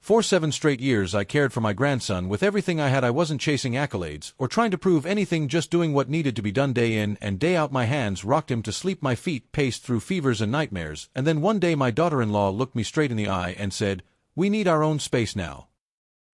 For 7 straight years I cared for my grandson with everything I had. I wasn't chasing accolades or trying to prove anything, just doing what needed to be done day in and day out. My hands rocked him to sleep, my feet paced through fevers and nightmares, and then one day my daughter-in-law looked me straight in the eye and said, "We need our own space now."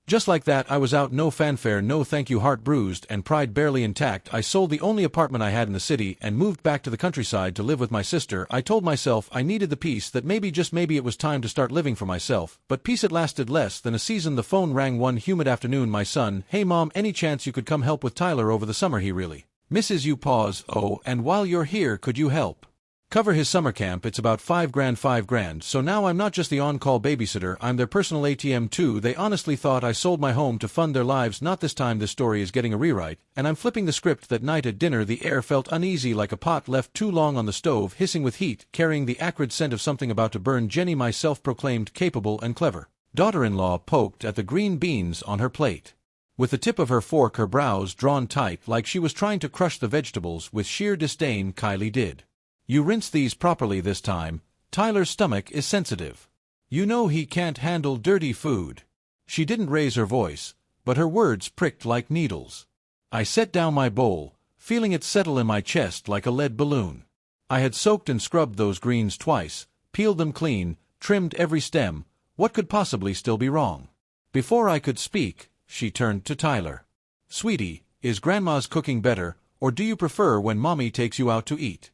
Just like that, I was out, no fanfare, no thank you, heart bruised and pride barely intact. I sold the only apartment I had in the city and moved back to the countryside to live with my sister. I told myself I needed the peace, that maybe, just maybe, it was time to start living for myself. But peace, it lasted less than a season. The phone rang one humid afternoon. My son: "Hey mom, any chance you could come help with Tyler over the summer? He really misses you." Pause. "Oh, and while you're here, could you help cover his summer camp? It's about $5,000. So now I'm not just the on-call babysitter, I'm their personal ATM too." They honestly thought I sold my home to fund their lives. Not this time. This story is getting a rewrite, and I'm flipping the script. That night at dinner, the air felt uneasy, like a pot left too long on the stove, hissing with heat, carrying the acrid scent of something about to burn. Jenny, my self-proclaimed capable and clever daughter-in-law, poked at the green beans on her plate with the tip of her fork, her brows drawn tight like she was trying to crush the vegetables with sheer disdain. "Kylie, did you rinse these properly this time? Tyler's stomach is sensitive. You know he can't handle dirty food." She didn't raise her voice, but her words pricked like needles. I set down my bowl, feeling it settle in my chest like a lead balloon. I had soaked and scrubbed those greens twice, peeled them clean, trimmed every stem. What could possibly still be wrong? Before I could speak, she turned to Tyler. "Sweetie, is Grandma's cooking better, or do you prefer when Mommy takes you out to eat?"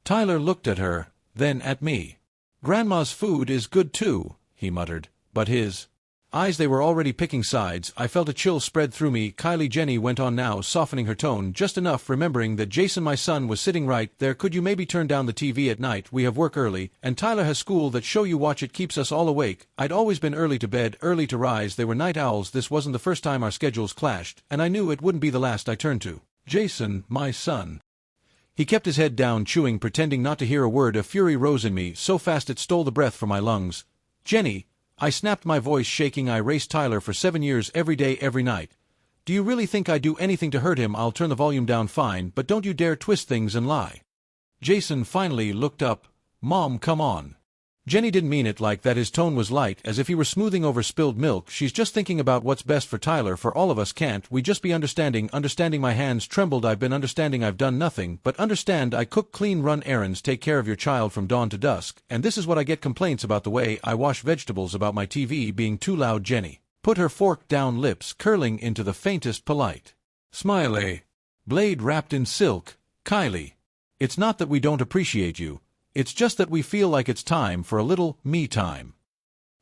Tyler looked at her, then at me. "Grandma's food is good too," he muttered, but his eyes, they were already picking sides. I felt a chill spread through me. "Kylie," Jenny went on now, softening her tone just enough, remembering that Jason, my son, was sitting right there, "could you maybe turn down the TV at night? We have work early, and Tyler has school. That show you watch, it keeps us all awake." I'd always been early to bed, early to rise. They were night owls. This wasn't the first time our schedules clashed, and I knew it wouldn't be the last. I turned to Jason, my son. He kept his head down, chewing, pretending not to hear a word. A fury rose in me, so fast it stole the breath from my lungs. "Jenny," I snapped, my voice shaking, "I raised Tyler for 7 years, every day, every night. Do you really think I'd do anything to hurt him?" "I'll turn the volume down, fine, but don't you dare twist things and lie." Jason finally looked up. "Mom, come on." Jenny didn't mean it like that. His tone was light, as if he were smoothing over spilled milk. "She's just thinking about what's best for Tyler. For all of us. Can't we just be understanding?" Understanding? My hands trembled. "I've been understanding. I've done nothing but understand. I cook, clean, run errands, take care of your child from dawn to dusk, and this is what I get: complaints about the way I wash vegetables, about my TV being too loud." Jenny put her fork down, lips curling into the faintest polite smile. "Blade wrapped in silk. Kylie, it's not that we don't appreciate you. It's just that we feel like it's time for a little me time.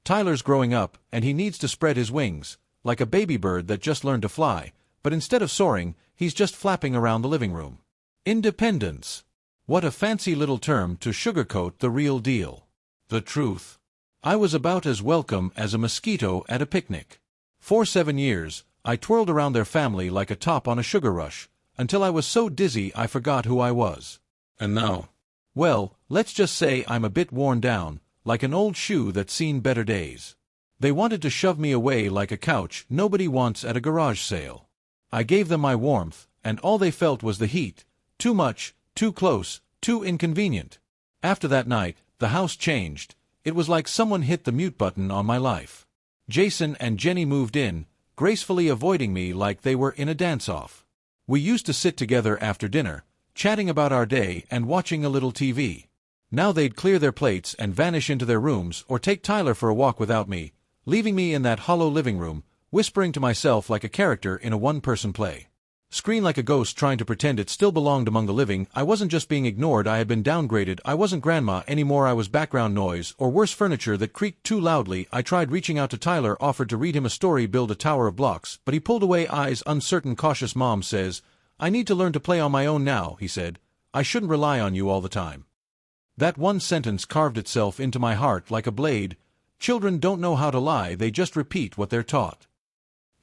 Tyler's growing up, and he needs to spread his wings, like a baby bird that just learned to fly, but instead of soaring, he's just flapping around the living room. Independence. What a fancy little term to sugarcoat the real deal. The truth. I was about as welcome as a mosquito at a picnic. For 7 years, I twirled around their family like a top on a sugar rush, until I was so dizzy I forgot who I was. And now, well, let's just say I'm a bit worn down, like an old shoe that's seen better days. They wanted to shove me away like a couch nobody wants at a garage sale. I gave them my warmth, and all they felt was the heat. Too much, too close, too inconvenient. After that night, the house changed. It was like someone hit the mute button on my life. Jason and Jenny moved in, gracefully avoiding me like they were in a dance-off. We used to sit together after dinner, chatting about our day and watching a little TV. Now they'd clear their plates and vanish into their rooms or take Tyler for a walk without me, leaving me in that hollow living room, whispering to myself like a character in a one-person play. Screen like a ghost trying to pretend it still belonged among the living. I wasn't just being ignored, I had been downgraded. I wasn't grandma anymore, I was background noise, or worse, furniture that creaked too loudly. I tried reaching out to Tyler, offered to read him a story, build a tower of blocks, but he pulled away, eyes uncertain, cautious. "Mom says I need to learn to play on my own now," he said. "I shouldn't rely on you all the time." That one sentence carved itself into my heart like a blade. Children don't know how to lie, they just repeat what they're taught.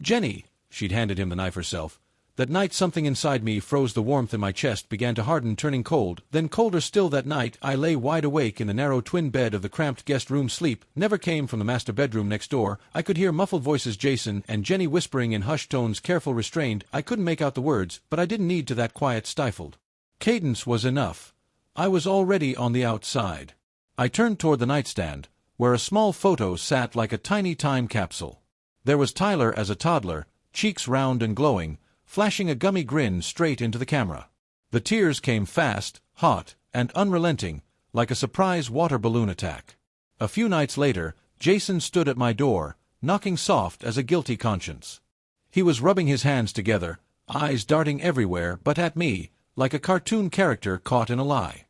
"Jenny," she'd handed him the knife herself. That night something inside me froze. The warmth in my chest began to harden, turning cold, then colder still. That night I lay wide awake in the narrow twin bed of the cramped guest room. Sleep never came from the master bedroom next door. I could hear muffled voices, Jason and Jenny whispering in hushed tones, careful, restrained. I couldn't make out the words, but I didn't need to. That quiet, stifled cadence was enough. I was already on the outside. I turned toward the nightstand, where a small photo sat like a tiny time capsule. There was Tyler as a toddler, cheeks round and glowing, flashing a gummy grin straight into the camera. The tears came fast, hot, and unrelenting, like a surprise water balloon attack. A few nights later, Jason stood at my door, knocking soft as a guilty conscience. He was rubbing his hands together, eyes darting everywhere but at me, like a cartoon character caught in a lie.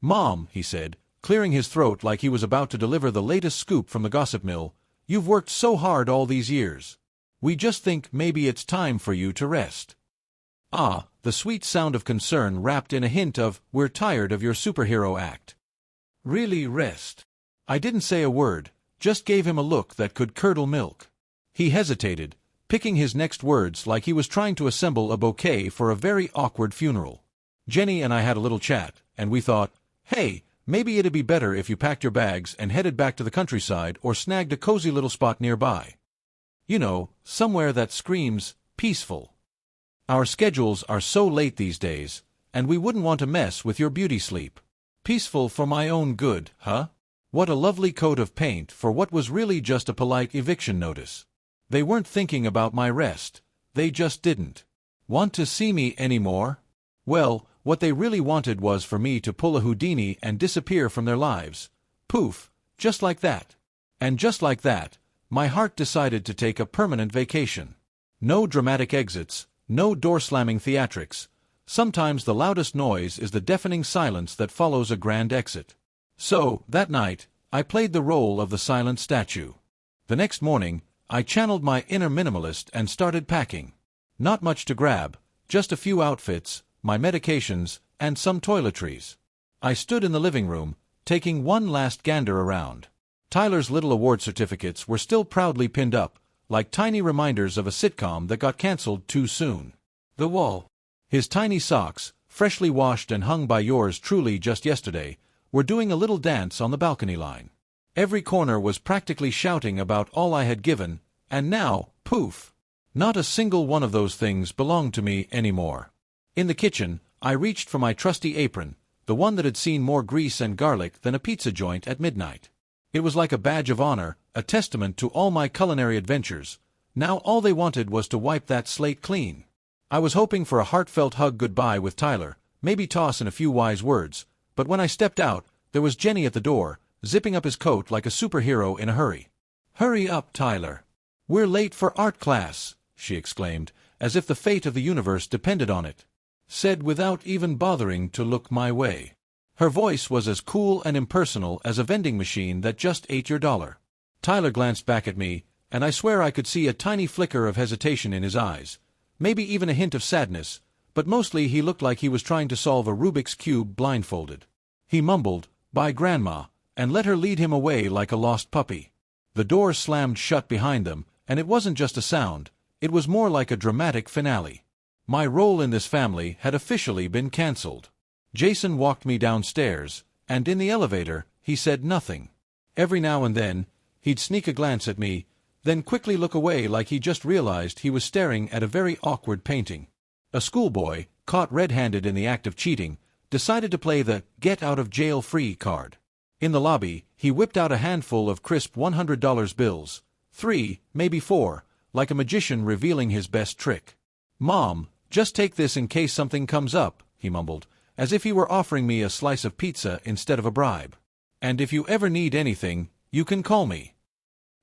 "Mom," he said, clearing his throat like he was about to deliver the latest scoop from the gossip mill, "you've worked so hard all these years. We just think maybe it's time for you to rest." Ah, the sweet sound of concern wrapped in a hint of, "We're tired of your superhero act." Really rest? I didn't say a word, just gave him a look that could curdle milk. He hesitated, picking his next words like he was trying to assemble a bouquet for a very awkward funeral. Jenny and I had a little chat, and we thought, hey, maybe it'd be better if you packed your bags and headed back to the countryside or snagged a cozy little spot nearby. You know, somewhere that screams, peaceful. Our schedules are so late these days, and we wouldn't want to mess with your beauty sleep. Peaceful for my own good, huh? What a lovely coat of paint for what was really just a polite eviction notice. They weren't thinking about my rest. They just didn't want to see me anymore. Well, what they really wanted was for me to pull a Houdini and disappear from their lives. Poof, just like that. And just like that, my heart decided to take a permanent vacation. No dramatic exits, no door-slamming theatrics. Sometimes the loudest noise is the deafening silence that follows a grand exit. So, that night, I played the role of the silent statue. The next morning, I channeled my inner minimalist and started packing. Not much to grab, just a few outfits, my medications, and some toiletries. I stood in the living room, taking one last gander around. Tyler's little award certificates were still proudly pinned up, like tiny reminders of a sitcom that got cancelled too soon. The wall. His tiny socks, freshly washed and hung by yours truly just yesterday, were doing a little dance on the balcony line. Every corner was practically shouting about all I had given, and now, poof! Not a single one of those things belonged to me anymore. In the kitchen, I reached for my trusty apron, the one that had seen more grease and garlic than a pizza joint at midnight. It was like a badge of honor, a testament to all my culinary adventures. Now all they wanted was to wipe that slate clean. I was hoping for a heartfelt hug goodbye with Tyler, maybe toss in a few wise words, but when I stepped out, there was Jenny at the door, zipping up his coat like a superhero in a hurry. "Hurry up, Tyler. We're late for art class," she exclaimed, as if the fate of the universe depended on it. Said without even bothering to look my way. Her voice was as cool and impersonal as a vending machine that just ate your dollar. Tyler glanced back at me, and I swear I could see a tiny flicker of hesitation in his eyes, maybe even a hint of sadness, but mostly he looked like he was trying to solve a Rubik's Cube blindfolded. He mumbled, "Bye, Grandma," and let her lead him away like a lost puppy. The door slammed shut behind them, and it wasn't just a sound, it was more like a dramatic finale. My role in this family had officially been cancelled. Jason walked me downstairs, and in the elevator, he said nothing. Every now and then, he'd sneak a glance at me, then quickly look away like he just realized he was staring at a very awkward painting. A schoolboy, caught red-handed in the act of cheating, decided to play the get-out-of-jail-free card. In the lobby, he whipped out a handful of crisp $100 bills, 3, maybe 4, like a magician revealing his best trick. "Mom, just take this in case something comes up," he mumbled, as if he were offering me a slice of pizza instead of a bribe. "And if you ever need anything, you can call me."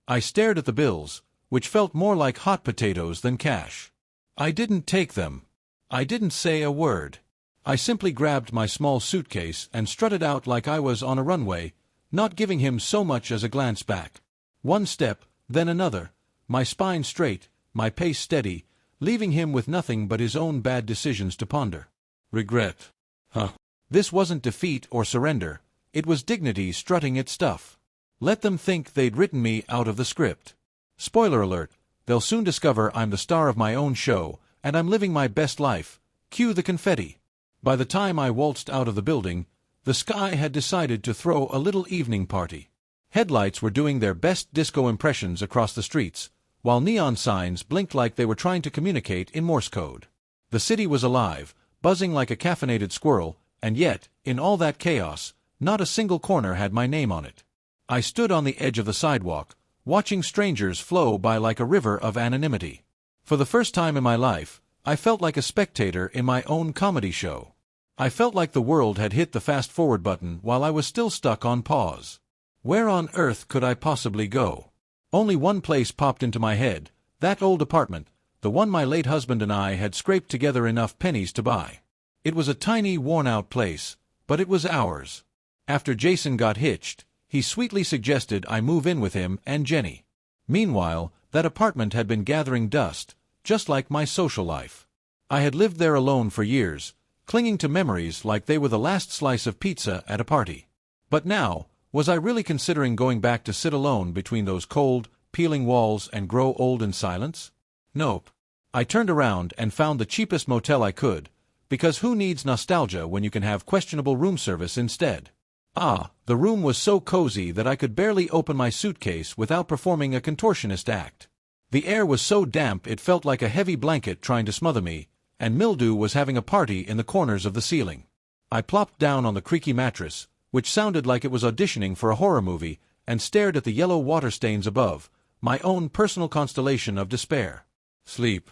I stared at the bills, which felt more like hot potatoes than cash. I didn't take them. I didn't say a word. I simply grabbed my small suitcase and strutted out like I was on a runway, not giving him so much as a glance back. One step, then another, my spine straight, my pace steady, leaving him with nothing but his own bad decisions to ponder. Regret. Huh. This wasn't defeat or surrender, it was dignity strutting its stuff. Let them think they'd written me out of the script. Spoiler alert, they'll soon discover I'm the star of my own show, and I'm living my best life. Cue the confetti. By the time I waltzed out of the building, the sky had decided to throw a little evening party. Headlights were doing their best disco impressions across the streets, while neon signs blinked like they were trying to communicate in Morse code. The city was alive, buzzing like a caffeinated squirrel, and yet, in all that chaos, not a single corner had my name on it. I stood on the edge of the sidewalk, watching strangers flow by like a river of anonymity. For the first time in my life, I felt like a spectator in my own comedy show. I felt like the world had hit the fast-forward button while I was still stuck on pause. Where on earth could I possibly go? Only one place popped into my head, that old apartment, the one my late husband and I had scraped together enough pennies to buy. It was a tiny, worn-out place, but it was ours. After Jason got hitched, he sweetly suggested I move in with him and Jenny. Meanwhile, that apartment had been gathering dust, just like my social life. I had lived there alone for years, clinging to memories like they were the last slice of pizza at a party. But now, was I really considering going back to sit alone between those cold, peeling walls and grow old in silence? Nope. I turned around and found the cheapest motel I could, because who needs nostalgia when you can have questionable room service instead? The room was so cozy that I could barely open my suitcase without performing a contortionist act. The air was so damp it felt like a heavy blanket trying to smother me, and mildew was having a party in the corners of the ceiling. I plopped down on the creaky mattress, which sounded like it was auditioning for a horror movie, and stared at the yellow water stains above, my own personal constellation of despair. Sleep.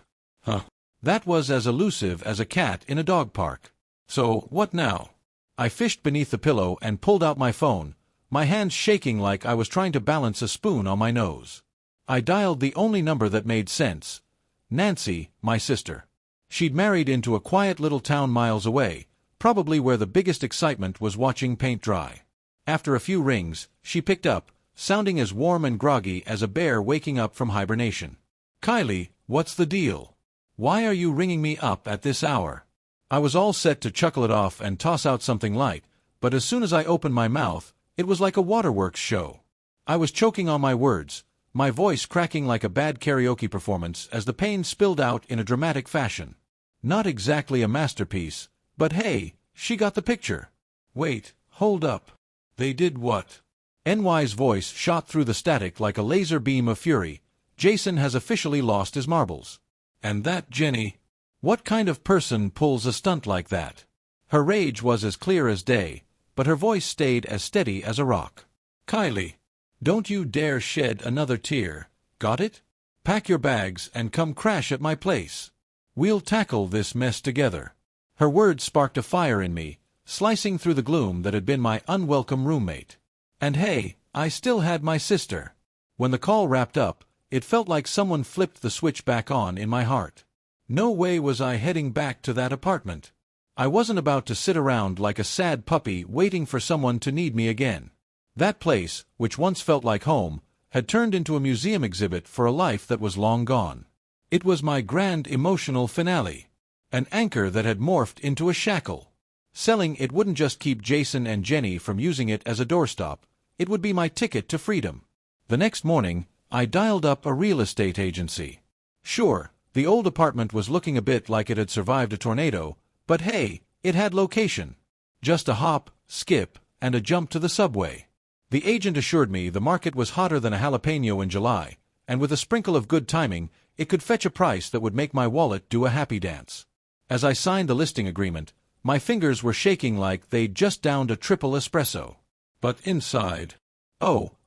That was as elusive as a cat in a dog park. So, what now? I fished beneath the pillow and pulled out my phone, my hands shaking like I was trying to balance a spoon on my nose. I dialed the only number that made sense. Nancy, my sister. She'd married into a quiet little town miles away, probably where the biggest excitement was watching paint dry. After a few rings, she picked up, sounding as warm and groggy as a bear waking up from hibernation. "Kylie, what's the deal? Why are you ringing me up at this hour?" I was all set to chuckle it off and toss out something light, but as soon as I opened my mouth, it was like a waterworks show. I was choking on my words, my voice cracking like a bad karaoke performance as the pain spilled out in a dramatic fashion. Not exactly a masterpiece, but hey, she got the picture. Wait, hold up. They did what? NY's voice shot through the static like a laser beam of fury. Jason has officially lost his marbles. And that Jenny. What kind of person pulls a stunt like that? Her rage was as clear as day, but her voice stayed as steady as a rock. Kylie, don't you dare shed another tear, got it? Pack your bags and come crash at my place. We'll tackle this mess together. Her words sparked a fire in me, slicing through the gloom that had been my unwelcome roommate. And hey, I still had my sister. When the call wrapped up, it felt like someone flipped the switch back on in my heart. No way was I heading back to that apartment. I wasn't about to sit around like a sad puppy waiting for someone to need me again. That place, which once felt like home, had turned into a museum exhibit for a life that was long gone. It was my grand emotional finale. An anchor that had morphed into a shackle. Selling it wouldn't just keep Jason and Jenny from using it as a doorstop, it would be my ticket to freedom. The next morning, I dialed up a real estate agency. Sure, the old apartment was looking a bit like it had survived a tornado, but hey, it had location. Just a hop, skip, and a jump to the subway. The agent assured me the market was hotter than a jalapeno in July, and with a sprinkle of good timing, it could fetch a price that would make my wallet do a happy dance. As I signed the listing agreement, my fingers were shaking like they'd just downed a triple espresso. But inside,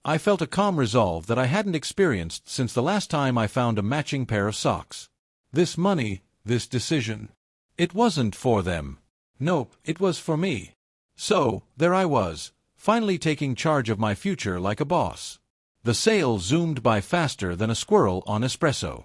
I felt a calm resolve that I hadn't experienced since the last time I found a matching pair of socks. This money, this decision, it wasn't for them. Nope, it was for me. So, there I was, finally taking charge of my future like a boss. The sale zoomed by faster than a squirrel on espresso.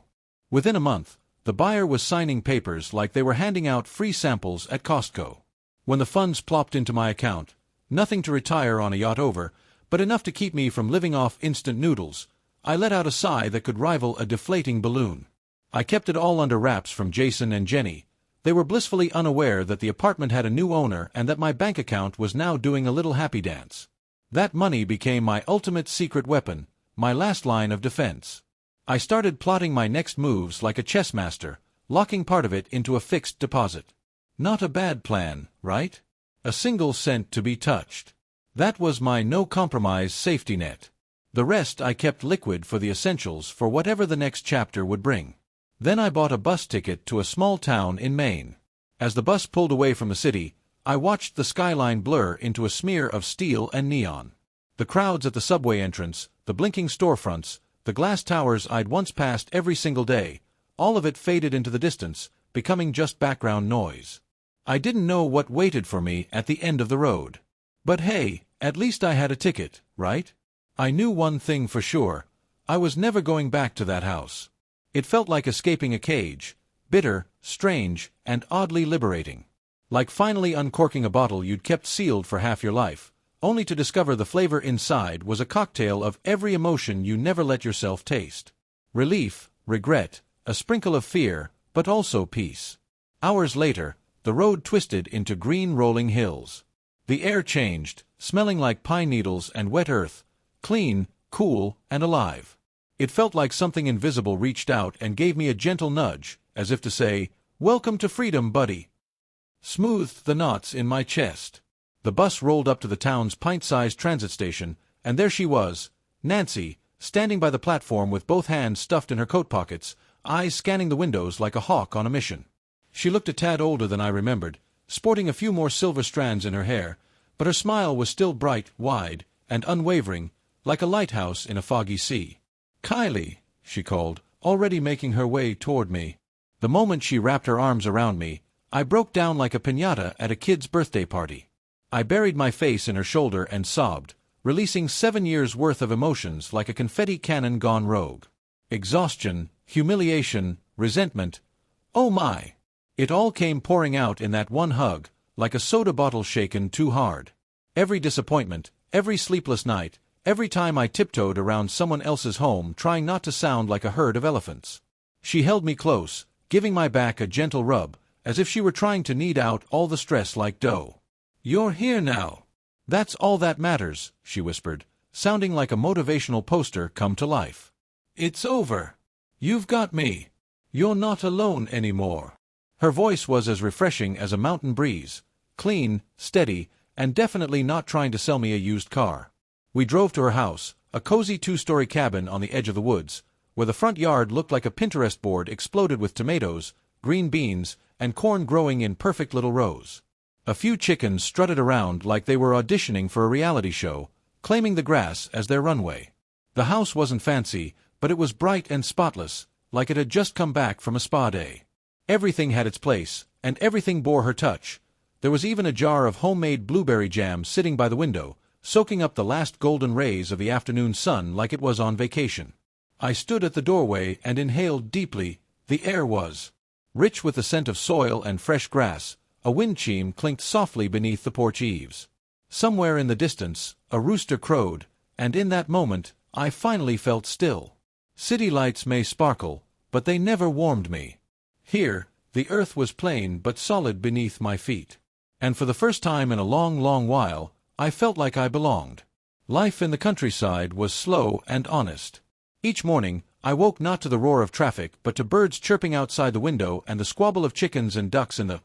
Within a month, the buyer was signing papers like they were handing out free samples at Costco. When the funds plopped into my account, nothing to retire on a yacht over, but enough to keep me from living off instant noodles, I let out a sigh that could rival a deflating balloon. I kept it all under wraps from Jason and Jenny. They were blissfully unaware that the apartment had a new owner and that my bank account was now doing a little happy dance. That money became my ultimate secret weapon, my last line of defense. I started plotting my next moves like a chess master, locking part of it into a fixed deposit. Not a bad plan, right? A single cent to be touched. That was my no-compromise safety net. The rest I kept liquid for the essentials for whatever the next chapter would bring. Then I bought a bus ticket to a small town in Maine. As the bus pulled away from the city, I watched the skyline blur into a smear of steel and neon. The crowds at the subway entrance, the blinking storefronts, the glass towers I'd once passed every single day, all of it faded into the distance, becoming just background noise. I didn't know what waited for me at the end of the road. But hey, at least I had a ticket, right? I knew one thing for sure. I was never going back to that house. It felt like escaping a cage, bitter, strange, and oddly liberating. Like finally uncorking a bottle you'd kept sealed for half your life, only to discover the flavor inside was a cocktail of every emotion you never let yourself taste. Relief, regret, a sprinkle of fear, but also peace. Hours later, the road twisted into green rolling hills. The air changed, smelling like pine needles and wet earth, clean, cool, and alive. It felt like something invisible reached out and gave me a gentle nudge, as if to say, "Welcome to freedom, buddy." Smoothed the knots in my chest. The bus rolled up to the town's pint-sized transit station, and there she was, Nancy, standing by the platform with both hands stuffed in her coat pockets, eyes scanning the windows like a hawk on a mission. She looked a tad older than I remembered, sporting a few more silver strands in her hair, but her smile was still bright, wide, and unwavering, like a lighthouse in a foggy sea. "Kylie," she called, already making her way toward me. The moment she wrapped her arms around me, I broke down like a piñata at a kid's birthday party. I buried my face in her shoulder and sobbed, releasing 7 years' worth of emotions like a confetti cannon gone rogue. Exhaustion, humiliation, resentment. Oh my! It all came pouring out in that one hug, like a soda bottle shaken too hard. Every disappointment, every sleepless night, every time I tiptoed around someone else's home trying not to sound like a herd of elephants. She held me close, giving my back a gentle rub, as if she were trying to knead out all the stress like dough. "You're here now. That's all that matters," she whispered, sounding like a motivational poster come to life. "It's over. You've got me. You're not alone anymore." Her voice was as refreshing as a mountain breeze, clean, steady, and definitely not trying to sell me a used car. We drove to her house, a cozy 2-story cabin on the edge of the woods, where the front yard looked like a Pinterest board exploded with tomatoes, green beans, and corn growing in perfect little rows. A few chickens strutted around like they were auditioning for a reality show, claiming the grass as their runway. The house wasn't fancy, but it was bright and spotless, like it had just come back from a spa day. Everything had its place, and everything bore her touch. There was even a jar of homemade blueberry jam sitting by the window, soaking up the last golden rays of the afternoon sun like it was on vacation. I stood at the doorway and inhaled deeply. The air was rich with the scent of soil and fresh grass. A wind chime clinked softly beneath the porch eaves. Somewhere in the distance, a rooster crowed, and in that moment, I finally felt still. City lights may sparkle, but they never warmed me. Here, the earth was plain but solid beneath my feet. And for the first time in a long, long while, I felt like I belonged. Life in the countryside was slow and honest. Each morning, I woke not to the roar of traffic but to birds chirping outside the window and the squabble of chickens and ducks in the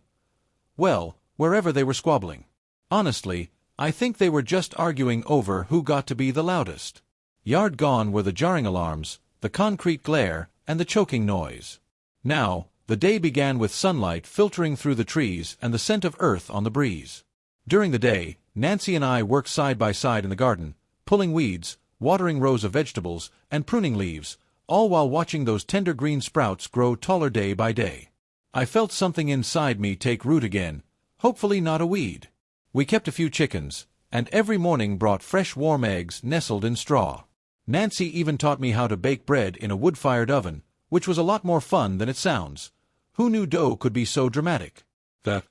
wherever they were squabbling. Honestly, I think they were just arguing over who got to be the loudest. Yard gone were the jarring alarms, the concrete glare, and the choking noise. Now, the day began with sunlight filtering through the trees and the scent of earth on the breeze. During the day, Nancy and I worked side by side in the garden, pulling weeds, watering rows of vegetables, and pruning leaves, all while watching those tender green sprouts grow taller day by day. I felt something inside me take root again, hopefully not a weed. We kept a few chickens, and every morning brought fresh warm eggs nestled in straw. Nancy even taught me how to bake bread in a wood-fired oven, which was a lot more fun than it sounds. Who knew dough could be so dramatic? The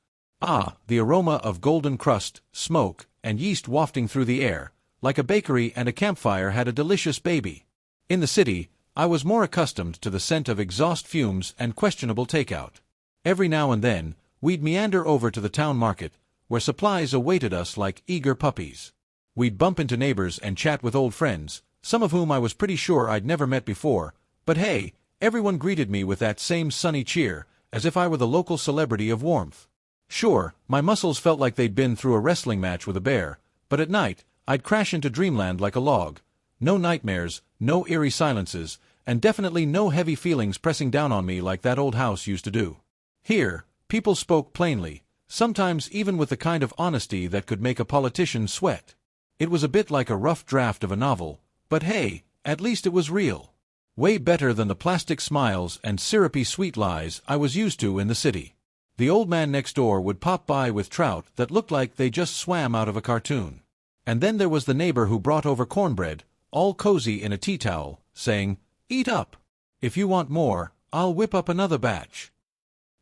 aroma of golden crust, smoke, and yeast wafting through the air, like a bakery and a campfire had a delicious baby. In the city, I was more accustomed to the scent of exhaust fumes and questionable takeout. Every now and then, we'd meander over to the town market, where supplies awaited us like eager puppies. We'd bump into neighbors and chat with old friends, some of whom I was pretty sure I'd never met before, but hey, everyone greeted me with that same sunny cheer, as if I were the local celebrity of warmth. Sure, my muscles felt like they'd been through a wrestling match with a bear, but at night, I'd crash into dreamland like a log. No nightmares, no eerie silences, and definitely no heavy feelings pressing down on me like that old house used to do. Here, people spoke plainly, sometimes even with the kind of honesty that could make a politician sweat. It was a bit like a rough draft of a novel, but hey, at least it was real. Way better than the plastic smiles and syrupy sweet lies I was used to in the city. The old man next door would pop by with trout that looked like they just swam out of a cartoon. And then there was the neighbor who brought over cornbread, all cozy in a tea towel, saying, "Eat up. If you want more, I'll whip up another batch."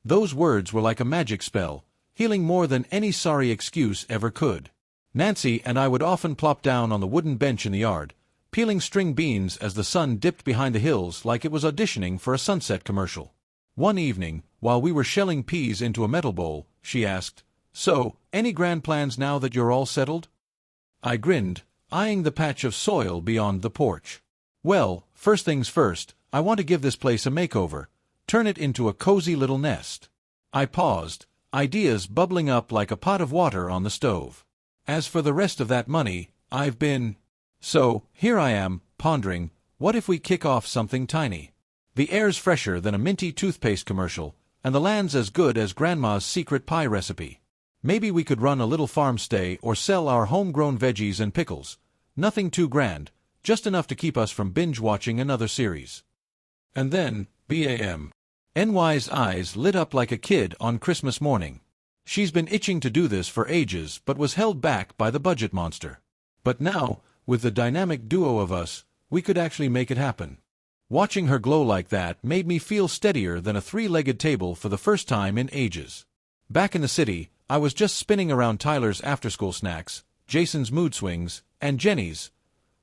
Those words were like a magic spell, healing more than any sorry excuse ever could. Nancy and I would often plop down on the wooden bench in the yard, peeling string beans as the sun dipped behind the hills like it was auditioning for a sunset commercial. One evening, while we were shelling peas into a metal bowl, she asked, "So, any grand plans now that you're all settled?" I grinned, eyeing the patch of soil beyond the porch. "Well, first things first, I want to give this place a makeover, turn it into a cozy little nest." I paused, ideas bubbling up like a pot of water on the stove. As for the rest of that money, I've been... So, here I am, pondering, what if we kick off something tiny? The air's fresher than a minty toothpaste commercial, and the land's as good as Grandma's secret pie recipe. Maybe we could run a little farm stay or sell our homegrown veggies and pickles. Nothing too grand, just enough to keep us from binge-watching another series. And then, bam. NY's eyes lit up like a kid on Christmas morning. She's been itching to do this for ages but was held back by the budget monster. But now, with the dynamic duo of us, we could actually make it happen. Watching her glow like that made me feel steadier than a three-legged table for the first time in ages. Back in the city, I was just spinning around Tyler's after-school snacks, Jason's mood swings, and Jenny's,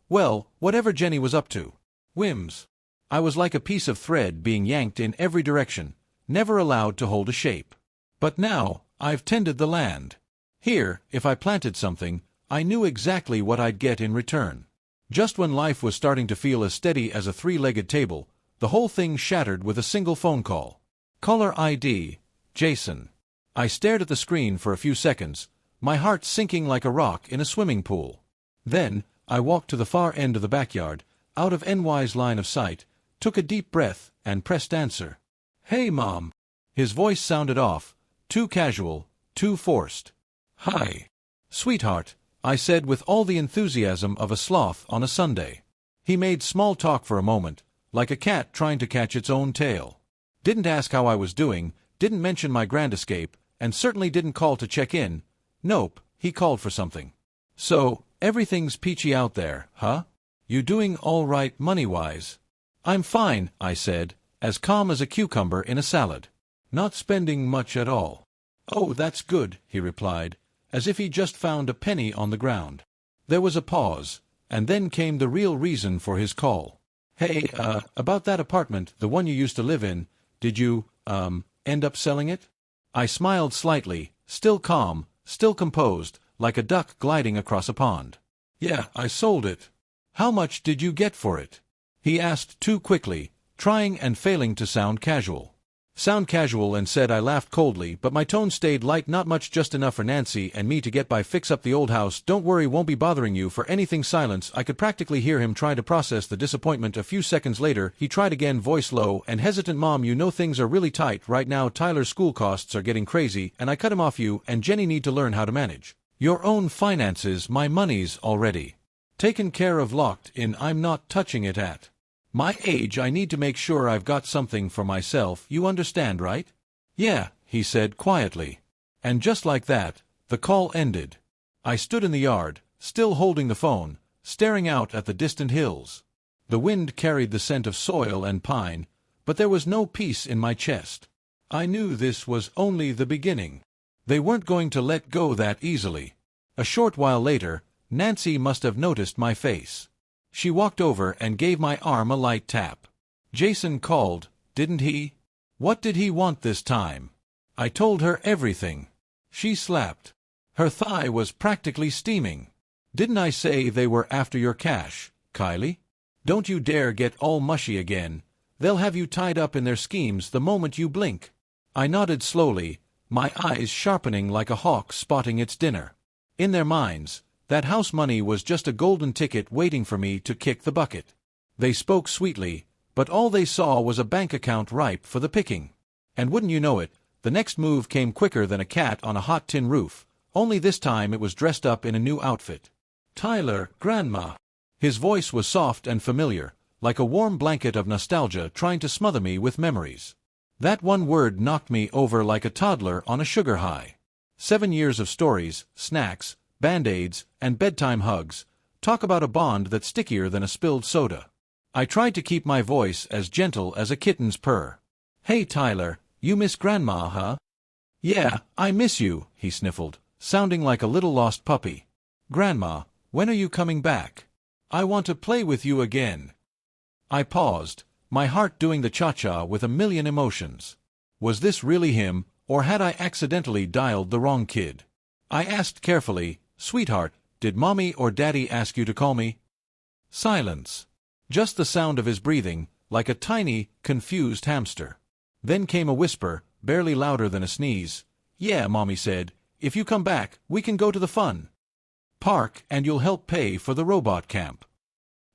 well, whatever Jenny was up to, whims. I was like a piece of thread being yanked in every direction, never allowed to hold a shape. But now, I've tended the land. Here, if I planted something, I knew exactly what I'd get in return. Just when life was starting to feel as steady as a three-legged table, the whole thing shattered with a single phone call. Caller ID, Jason. I stared at the screen for a few seconds, my heart sinking like a rock in a swimming pool. Then, I walked to the far end of the backyard, out of NY's line of sight, took a deep breath, and pressed answer. "Hey, Mom." His voice sounded off, too casual, too forced. "Hi. Sweetheart," I said with all the enthusiasm of a sloth on a Sunday. He made small talk for a moment, like a cat trying to catch its own tail. Didn't ask how I was doing, didn't mention my grand escape, and certainly didn't call to check in. Nope, he called for something. "So, everything's peachy out there, huh? You doing all right money-wise?" "I'm fine," I said, as calm as a cucumber in a salad. "Not spending much at all." "Oh, that's good," he replied, as if he just found a penny on the ground. There was a pause, and then came the real reason for his call. "Hey, about that apartment, the one you used to live in, did you, end up selling it?" I smiled slightly, still calm, still composed, like a duck gliding across a pond. "Yeah, I sold it." "How much did you get for it?" He asked too quickly, trying and failing to sound casual. Sound casual and said I laughed coldly, but my tone stayed light, not much, just enough for Nancy and me to get by. "Fix up the old house, don't worry, won't be bothering you for anything." Silence. I could practically hear him trying to process the disappointment. A few seconds later, he tried again, voice low and hesitant. "Mom, you know things are really tight right now. Tyler's school costs are getting crazy, and I cut him off. You and Jenny need to learn how to manage your own finances. My money's already taken care of, locked in. I'm not touching it at my age. I need to make sure I've got something for myself. You understand, right?" "Yeah," he said quietly. And just like that, the call ended. I stood in the yard, still holding the phone, staring out at the distant hills. The wind carried the scent of soil and pine, but there was no peace in my chest. I knew this was only the beginning. They weren't going to let go that easily. A short while later, Nancy must have noticed my face. She walked over and gave my arm a light tap. "Jason called, didn't he? What did he want this time?" I told her everything. She slapped. Her thigh was practically steaming. "Didn't I say they were after your cash, Kylie? Don't you dare get all mushy again. They'll have you tied up in their schemes the moment you blink." I nodded slowly, my eyes sharpening like a hawk spotting its dinner. In their minds, that house money was just a golden ticket waiting for me to kick the bucket. They spoke sweetly, but all they saw was a bank account ripe for the picking. And wouldn't you know it, the next move came quicker than a cat on a hot tin roof, only this time it was dressed up in a new outfit. Tyler, Grandma. His voice was soft and familiar, like a warm blanket of nostalgia trying to smother me with memories. That one word knocked me over like a toddler on a sugar high. 7 years of stories, snacks, Band-Aids, and bedtime hugs. Talk about a bond that's stickier than a spilled soda. I tried to keep my voice as gentle as a kitten's purr. "Hey Tyler, you miss Grandma, huh?" "Yeah, I miss you," he sniffled, sounding like a little lost puppy. "Grandma, when are you coming back? I want to play with you again." I paused, my heart doing the cha-cha with a million emotions. Was this really him, or had I accidentally dialed the wrong kid? I asked carefully, "Sweetheart, did Mommy or Daddy ask you to call me?" Silence. Just the sound of his breathing, like a tiny, confused hamster. Then came a whisper, barely louder than a sneeze. "Yeah," Mommy said, "if you come back, we can go to the fun park and you'll help pay for the robot camp."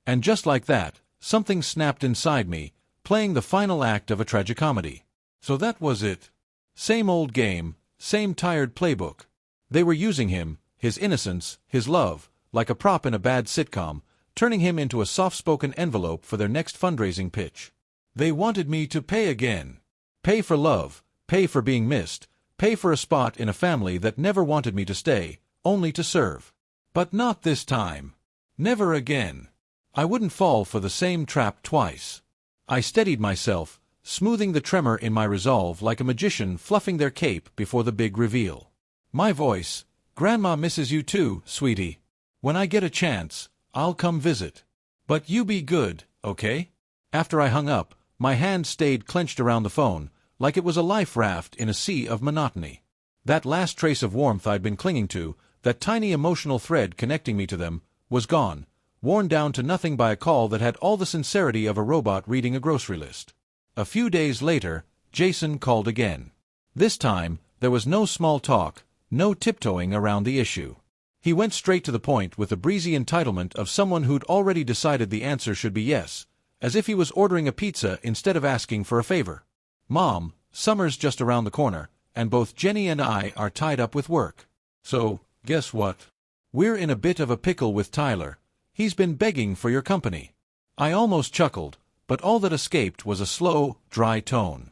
And just like that, something snapped inside me, playing the final act of a tragicomedy. So that was it. Same old game, same tired playbook. They were using him, his innocence, his love, like a prop in a bad sitcom, turning him into a soft-spoken envelope for their next fundraising pitch. They wanted me to pay again. Pay for love, pay for being missed, pay for a spot in a family that never wanted me to stay, only to serve. But not this time. Never again. I wouldn't fall for the same trap twice. I steadied myself, smoothing the tremor in my resolve like a magician fluffing their cape before the big reveal. My voice, "Grandma misses you too, sweetie. When I get a chance, I'll come visit. But you be good, okay?" After I hung up, my hand stayed clenched around the phone, like it was a life raft in a sea of monotony. That last trace of warmth I'd been clinging to, that tiny emotional thread connecting me to them, was gone, worn down to nothing by a call that had all the sincerity of a robot reading a grocery list. A few days later, Jason called again. This time, there was no small talk, no tiptoeing around the issue. He went straight to the point with the breezy entitlement of someone who'd already decided the answer should be yes, as if he was ordering a pizza instead of asking for a favor. "Mom, summer's just around the corner, and both Jenny and I are tied up with work. So, guess what? We're in a bit of a pickle with Tyler. He's been begging for your company." I almost chuckled, but all that escaped was a slow, dry tone.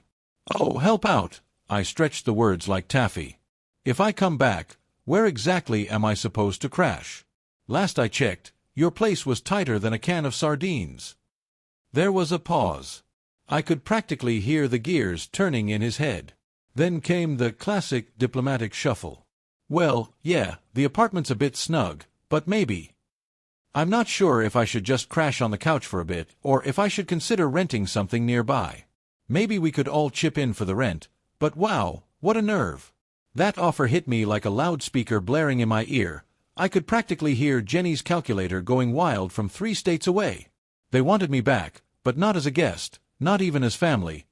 "Oh, help out." I stretched the words like taffy. "If I come back, where exactly am I supposed to crash? Last I checked, your place was tighter than a can of sardines." There was a pause. I could practically hear the gears turning in his head. Then came the classic diplomatic shuffle. "Well, yeah, the apartment's a bit snug, but maybe. I'm not sure if I should just crash on the couch for a bit, or if I should consider renting something nearby. Maybe we could all chip in for the rent, but wow, what a nerve." That offer hit me like a loudspeaker blaring in my ear. I could practically hear Jenny's calculator going wild from 3 states away. They wanted me back, but not as a guest, not even as family.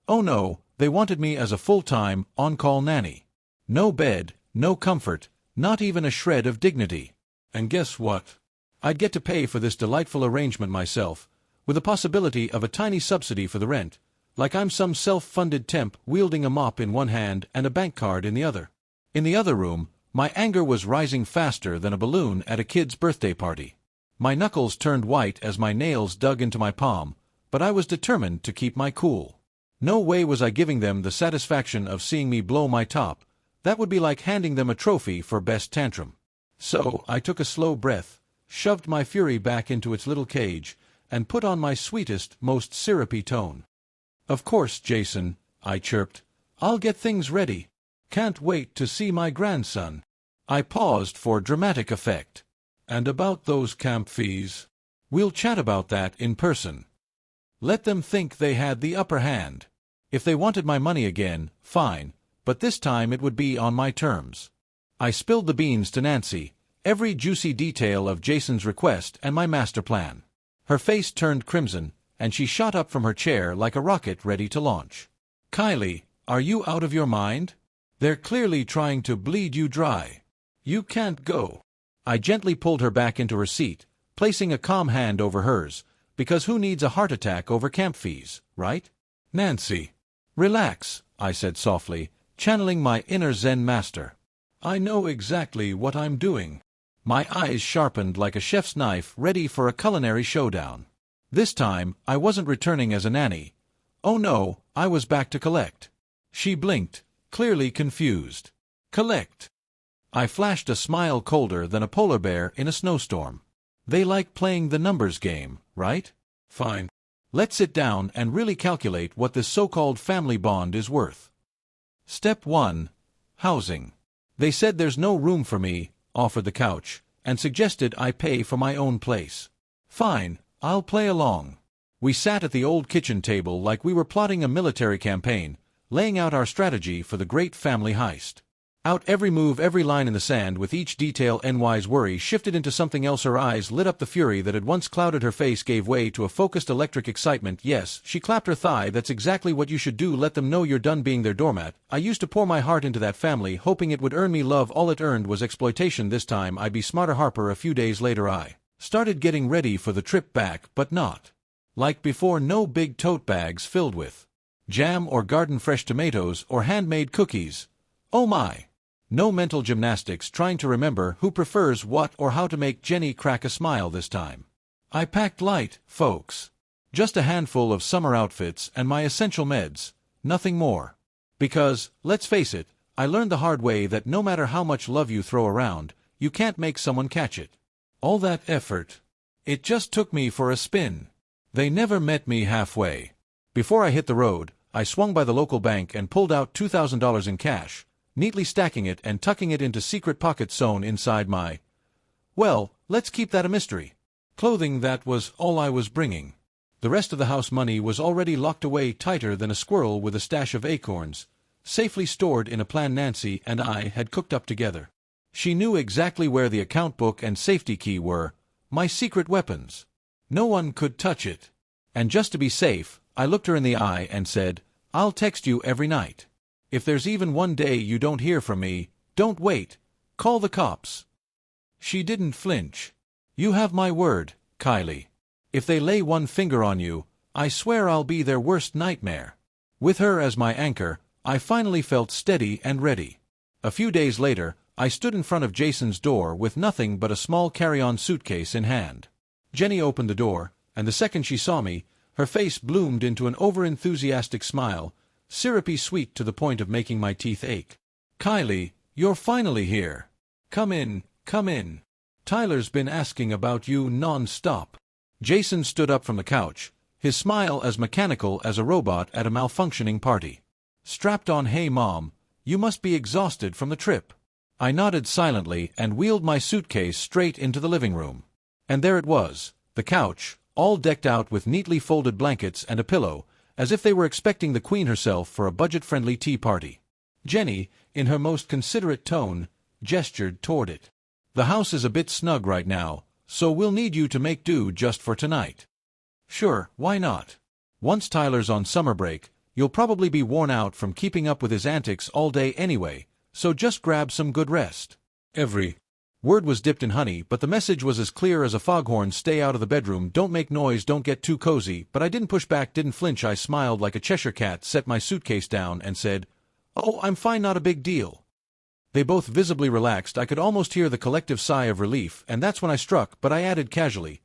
Oh no, they wanted me as a full-time, on-call nanny. No bed, no comfort, not even a shred of dignity. And guess what? I'd get to pay for this delightful arrangement myself, with the possibility of a tiny subsidy for the rent, like I'm some self-funded temp wielding a mop in one hand and a bank card in the other. In the other room, my anger was rising faster than a balloon at a kid's birthday party. My knuckles turned white as my nails dug into my palm, but I was determined to keep my cool. No way was I giving them the satisfaction of seeing me blow my top. That would be like handing them a trophy for best tantrum. So I took a slow breath, shoved my fury back into its little cage, and put on my sweetest, most syrupy tone. "Of course, Jason," I chirped. "I'll get things ready. Can't wait to see my grandson." I paused for dramatic effect. "And about those camp fees? We'll chat about that in person. Let them think they had the upper hand. If they wanted my money again, fine, but this time it would be on my terms." I spilled the beans to Nancy, every juicy detail of Jason's request and my master plan. Her face turned crimson, and she shot up from her chair like a rocket ready to launch. "Kylie, are you out of your mind? They're clearly trying to bleed you dry. You can't go." I gently pulled her back into her seat, placing a calm hand over hers, because who needs a heart attack over camp fees, right? "Nancy, relax," I said softly, channeling my inner Zen master. "I know exactly what I'm doing. My eyes sharpened like a chef's knife ready for a culinary showdown. This time, I wasn't returning as a nanny. Oh no, I was back to collect. She blinked, clearly confused. Collect. I flashed a smile colder than a polar bear in a snowstorm. They like playing the numbers game, right? Fine. Let's sit down and really calculate what this so-called family bond is worth. Step 1. Housing. They said there's no room for me, offered the couch, and suggested I pay for my own place. Fine, I'll play along. We sat at the old kitchen table like we were plotting a military campaign, laying out our strategy for the great family heist. Out every move, every line in the sand, with each detail NY's worry shifted into something else. Her eyes lit up. The fury that had once clouded her face gave way to a focused electric excitement. Yes, she clapped her thigh. That's exactly what you should do. Let them know you're done being their doormat. I used to pour my heart into that family, hoping it would earn me love. All it earned was exploitation. This time I'd be smarter. Harper. A few days later I started getting ready for the trip back, but not like before. No big tote bags filled with jam or garden fresh tomatoes or handmade cookies. Oh my. No mental gymnastics trying to remember who prefers what or how to make Jenny crack a smile this time. I packed light, folks. Just a handful of summer outfits and my essential meds, nothing more. Because, let's face it, I learned the hard way that no matter how much love you throw around, you can't make someone catch it. All that effort. It just took me for a spin. They never met me halfway. Before I hit the road, I swung by the local bank and pulled out $2,000 in cash, neatly stacking it and tucking it into secret pockets sewn inside my, well, let's keep that a mystery, clothing. That was all I was bringing. The rest of the house money was already locked away tighter than a squirrel with a stash of acorns, safely stored in a plan Nancy and I had cooked up together. She knew exactly where the account book and safety key were, my secret weapons. No one could touch it. And just to be safe, I looked her in the eye and said, I'll text you every night. If there's even one day you don't hear from me, don't wait. Call the cops. She didn't flinch. You have my word, Kylie. If they lay one finger on you, I swear I'll be their worst nightmare. With her as my anchor, I finally felt steady and ready. A few days later, I stood in front of Jason's door with nothing but a small carry-on suitcase in hand. Jenny opened the door, and the second she saw me, her face bloomed into an over-enthusiastic smile, syrupy sweet to the point of making my teeth ache. Kylie, you're finally here. Come in, come in. Tyler's been asking about you non-stop. Jason stood up from the couch, his smile as mechanical as a robot at a malfunctioning party. Strapped on. Hey Mom, you must be exhausted from the trip. I nodded silently and wheeled my suitcase straight into the living room. And there it was, the couch, all decked out with neatly folded blankets and a pillow, as if they were expecting the Queen herself for a budget-friendly tea party. Jenny, in her most considerate tone, gestured toward it. The house is a bit snug right now, so we'll need you to make do just for tonight. Sure, why not? Once Tyler's on summer break, you'll probably be worn out from keeping up with his antics all day anyway, so just grab some good rest. Every word was dipped in honey, but the message was as clear as a foghorn. Stay out of the bedroom, don't make noise, don't get too cozy. But I didn't push back, didn't flinch. I smiled like a Cheshire cat, set my suitcase down, and said, Oh, I'm fine, not a big deal. They both visibly relaxed. I could almost hear the collective sigh of relief, and that's when I struck, but I added casually,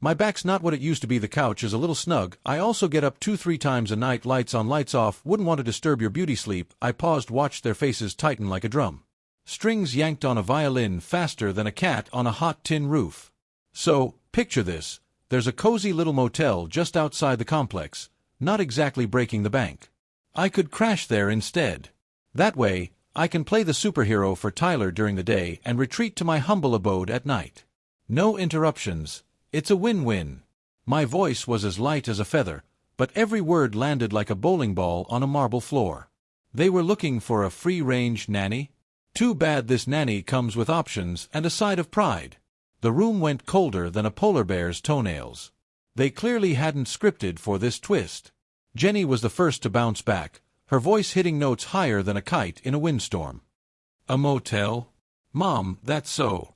My back's not what it used to be. The couch is a little snug. I also get up 2-3 times a night. Lights on, lights off. Wouldn't want to disturb your beauty sleep. I paused, watched their faces tighten like a drum. Strings yanked on a violin faster than a cat on a hot tin roof. So, picture this. There's a cozy little motel just outside the complex, not exactly breaking the bank. I could crash there instead. That way, I can play the superhero for Tyler during the day and retreat to my humble abode at night. No interruptions. It's a win-win. My voice was as light as a feather, but every word landed like a bowling ball on a marble floor. They were looking for a free-range nanny? Too bad this nanny comes with options and a side of pride. The room went colder than a polar bear's toenails. They clearly hadn't scripted for this twist. Jenny was the first to bounce back, her voice hitting notes higher than a kite in a windstorm. A motel? Mom, that's so.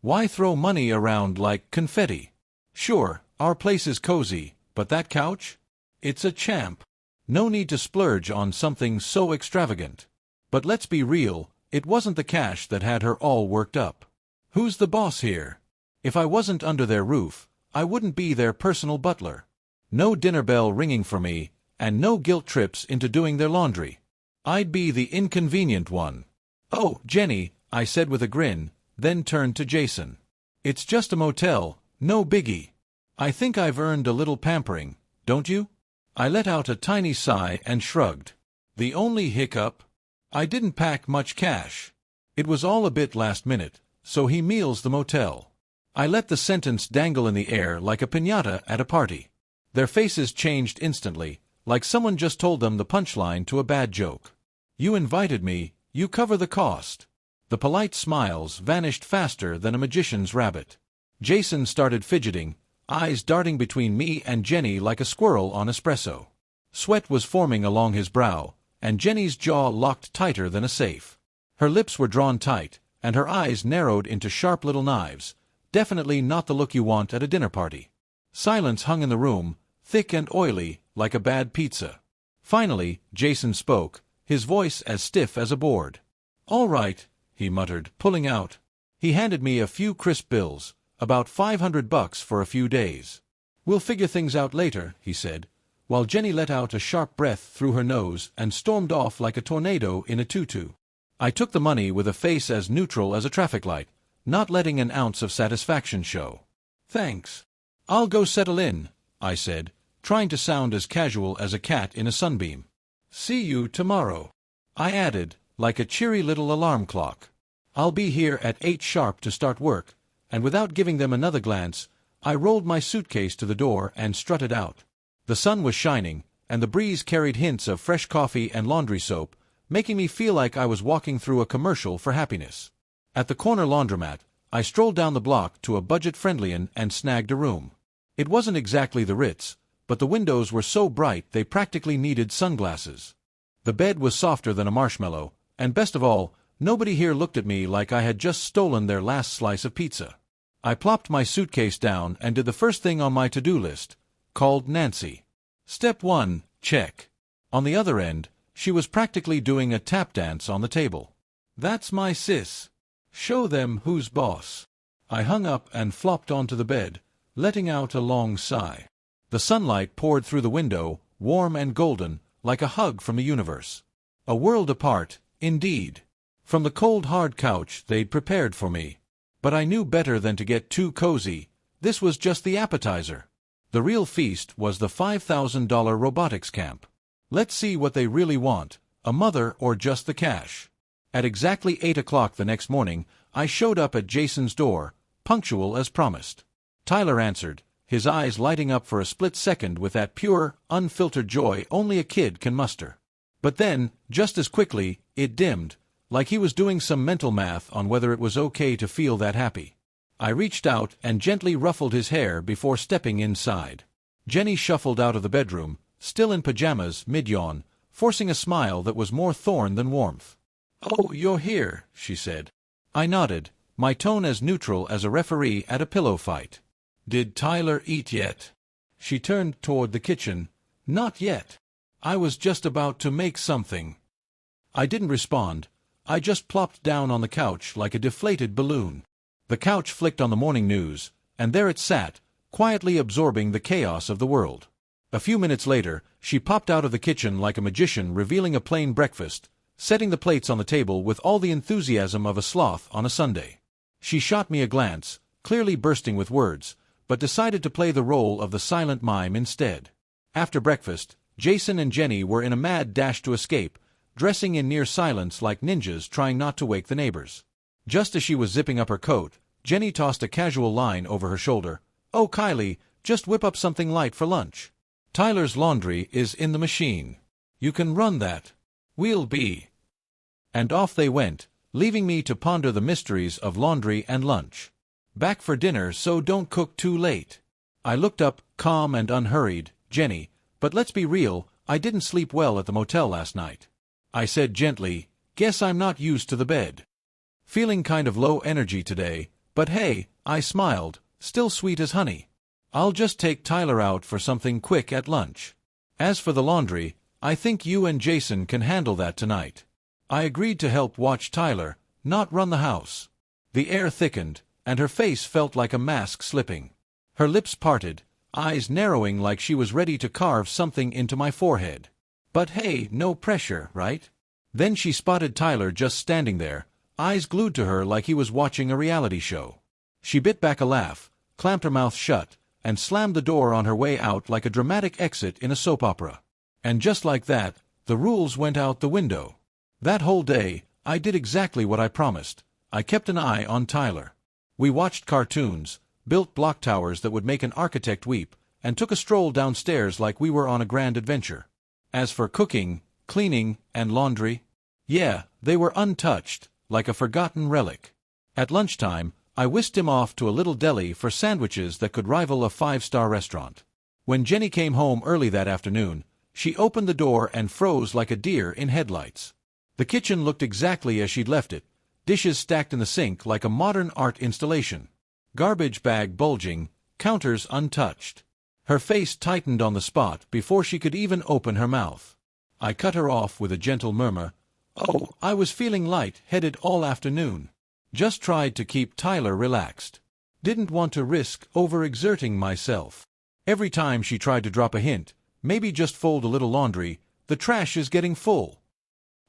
Why throw money around like confetti? Sure, our place is cozy, but that couch? It's a champ. No need to splurge on something so extravagant. But let's be real, it wasn't the cash that had her all worked up. Who's the boss here? If I wasn't under their roof, I wouldn't be their personal butler. No dinner bell ringing for me, and no guilt trips into doing their laundry. I'd be the inconvenient one. "Oh, Jenny," I said with a grin, then turned to Jason. "It's just a motel, no biggie. I think I've earned a little pampering, don't you?" I let out a tiny sigh and shrugged. The only hiccup? I didn't pack much cash. It was all a bit last minute, so he meals the motel. I let the sentence dangle in the air like a piñata at a party. Their faces changed instantly, like someone just told them the punchline to a bad joke. "You invited me, you cover the cost." The polite smiles vanished faster than a magician's rabbit. Jason started fidgeting, eyes darting between me and Jenny like a squirrel on espresso. Sweat was forming along his brow, and Jenny's jaw locked tighter than a safe. Her lips were drawn tight, and her eyes narrowed into sharp little knives, definitely not the look you want at a dinner party. Silence hung in the room, thick and oily, like a bad pizza. Finally, Jason spoke, his voice as stiff as a board. "All right," he muttered, pulling out. He handed me a few crisp bills, about $500 for a few days. "We'll figure things out later," he said, while Jenny let out a sharp breath through her nose and stormed off like a tornado in a tutu. I took the money with a face as neutral as a traffic light, not letting an ounce of satisfaction show. "Thanks. I'll go settle in," I said, trying to sound as casual as a cat in a sunbeam. "See you tomorrow," I added, like a cheery little alarm clock. "I'll be here at 8 sharp to start work," and without giving them another glance, I rolled my suitcase to the door and strutted out. The sun was shining, and the breeze carried hints of fresh coffee and laundry soap, making me feel like I was walking through a commercial for happiness. At the corner laundromat, I strolled down the block to a budget-friendly inn and snagged a room. It wasn't exactly the Ritz, but the windows were so bright they practically needed sunglasses. The bed was softer than a marshmallow, and best of all, nobody here looked at me like I had just stolen their last slice of pizza. I plopped my suitcase down and did the first thing on my to-do list, called Nancy. Step 1, check. On the other end, she was practically doing a tap dance on the table. "That's my sis. Show them who's boss." I hung up and flopped onto the bed, letting out a long sigh. The sunlight poured through the window, warm and golden, like a hug from the universe. A world apart, indeed, from the cold hard couch they'd prepared for me. But I knew better than to get too cozy. This was just the appetizer. The real feast was the $5,000 robotics camp. Let's see what they really want, a mother or just the cash. At exactly 8 o'clock the next morning, I showed up at Jason's door, punctual as promised. Tyler answered, his eyes lighting up for a split second with that pure, unfiltered joy only a kid can muster. But then, just as quickly, it dimmed, like he was doing some mental math on whether it was okay to feel that happy. I reached out and gently ruffled his hair before stepping inside. Jenny shuffled out of the bedroom, still in pajamas, mid-yawn, forcing a smile that was more thorn than warmth. "Oh, you're here," she said. I nodded, my tone as neutral as a referee at a pillow fight. "Did Tyler eat yet?" She turned toward the kitchen. "Not yet. I was just about to make something." I didn't respond. I just plopped down on the couch like a deflated balloon. The couch flicked on the morning news, and there it sat, quietly absorbing the chaos of the world. A few minutes later, she popped out of the kitchen like a magician revealing a plain breakfast, setting the plates on the table with all the enthusiasm of a sloth on a Sunday. She shot me a glance, clearly bursting with words, but decided to play the role of the silent mime instead. After breakfast, Jason and Jenny were in a mad dash to escape, dressing in near silence like ninjas trying not to wake the neighbors. Just as she was zipping up her coat, Jenny tossed a casual line over her shoulder. "Oh, Kylie, just whip up something light for lunch. Tyler's laundry is in the machine. You can run that. We'll be..." And off they went, leaving me to ponder the mysteries of laundry and lunch. "Back for dinner, so don't cook too late." I looked up, calm and unhurried. "Jenny, but let's be real, I didn't sleep well at the motel last night." I said gently, "Guess I'm not used to the bed. Feeling kind of low energy today, but hey," I smiled, still sweet as honey. "I'll just take Tyler out for something quick at lunch. As for the laundry, I think you and Jason can handle that tonight." I agreed to help watch Tyler, not run the house. The air thickened, and her face felt like a mask slipping. Her lips parted, eyes narrowing like she was ready to carve something into my forehead. But hey, no pressure, right? Then she spotted Tyler just standing there, eyes glued to her like he was watching a reality show. She bit back a laugh, clamped her mouth shut, and slammed the door on her way out like a dramatic exit in a soap opera. And just like that, the rules went out the window. That whole day, I did exactly what I promised. I kept an eye on Tyler. We watched cartoons, built block towers that would make an architect weep, and took a stroll downstairs like we were on a grand adventure. As for cooking, cleaning, and laundry, yeah, they were untouched, like a forgotten relic. At lunchtime, I whisked him off to a little deli for sandwiches that could rival a five-star restaurant. When Jenny came home early that afternoon, she opened the door and froze like a deer in headlights. The kitchen looked exactly as she'd left it, dishes stacked in the sink like a modern art installation. Garbage bag bulging, counters untouched. Her face tightened on the spot before she could even open her mouth. I cut her off with a gentle murmur. Oh, I was feeling light-headed all afternoon. Just tried to keep Tyler relaxed. Didn't want to risk overexerting myself. Every time she tried to drop a hint, maybe just fold a little laundry, the trash is getting full.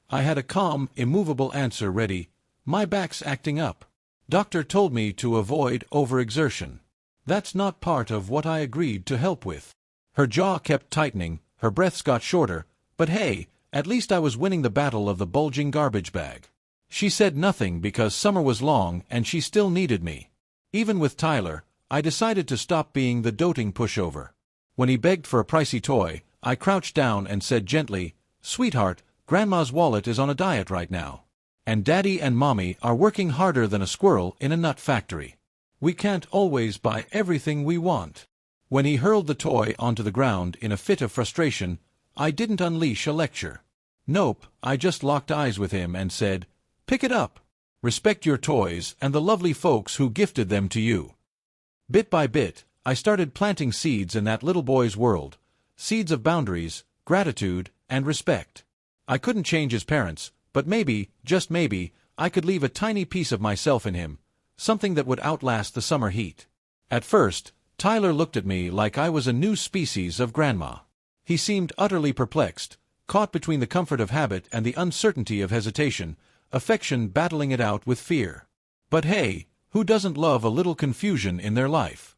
I had a calm, immovable answer ready. My back's acting up. Doctor told me to avoid overexertion. That's not part of what I agreed to help with. Her jaw kept tightening, her breaths got shorter, but hey, at least I was winning the battle of the bulging garbage bag. She said nothing because summer was long and she still needed me. Even with Tyler, I decided to stop being the doting pushover. When he begged for a pricey toy, I crouched down and said gently, "Sweetheart, Grandma's wallet is on a diet right now. And Daddy and Mommy are working harder than a squirrel in a nut factory. We can't always buy everything we want." When he hurled the toy onto the ground in a fit of frustration, I didn't unleash a lecture. Nope, I just locked eyes with him and said, "Pick it up. Respect your toys and the lovely folks who gifted them to you." Bit by bit, I started planting seeds in that little boy's world, seeds of boundaries, gratitude, and respect. I couldn't change his parents, but maybe, just maybe, I could leave a tiny piece of myself in him, something that would outlast the summer heat. At first, Tyler looked at me like I was a new species of grandma. He seemed utterly perplexed, caught between the comfort of habit and the uncertainty of hesitation, affection battling it out with fear. But hey, who doesn't love a little confusion in their life?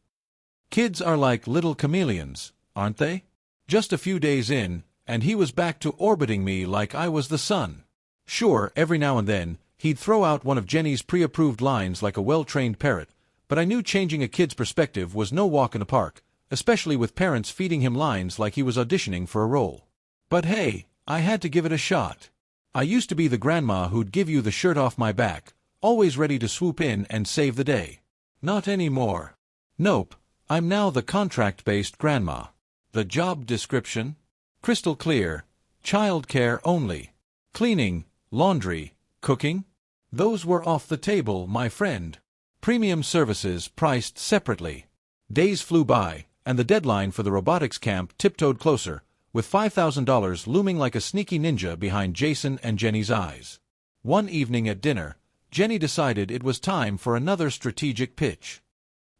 Kids are like little chameleons, aren't they? Just a few days in, and he was back to orbiting me like I was the sun. Sure, every now and then, he'd throw out one of Jenny's pre-approved lines like a well-trained parrot, but I knew changing a kid's perspective was no walk in the park, especially with parents feeding him lines like he was auditioning for a role. But hey, I had to give it a shot. I used to be the grandma who'd give you the shirt off my back, always ready to swoop in and save the day. Not anymore. Nope, I'm now the contract-based grandma. The job description? Crystal clear. Child care only. Cleaning, laundry, cooking? Those were off the table, my friend. Premium services priced separately. Days flew by, and the deadline for the robotics camp tiptoed closer, with $5,000 looming like a sneaky ninja behind Jason and Jenny's eyes. One evening at dinner, Jenny decided it was time for another strategic pitch.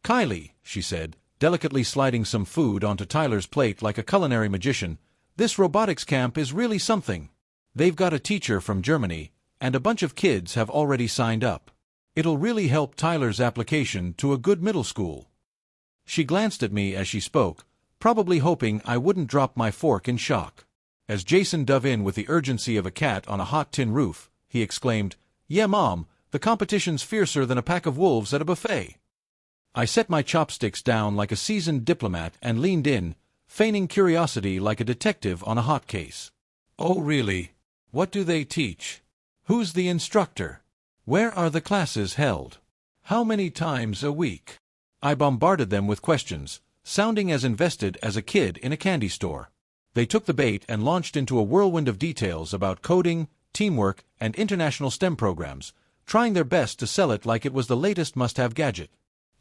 "Kylie," she said, delicately sliding some food onto Tyler's plate like a culinary magician, "this robotics camp is really something. They've got a teacher from Germany, and a bunch of kids have already signed up. It'll really help Tyler's application to a good middle school." She glanced at me as she spoke, probably hoping I wouldn't drop my fork in shock. As Jason dove in with the urgency of a cat on a hot tin roof, he exclaimed, "Yeah, Mom, the competition's fiercer than a pack of wolves at a buffet." I set my chopsticks down like a seasoned diplomat and leaned in, feigning curiosity like a detective on a hot case. "Oh, really? What do they teach? Who's the instructor? Where are the classes held? How many times a week?" I bombarded them with questions, sounding as invested as a kid in a candy store. They took the bait and launched into a whirlwind of details about coding, teamwork, and international STEM programs, trying their best to sell it like it was the latest must-have gadget.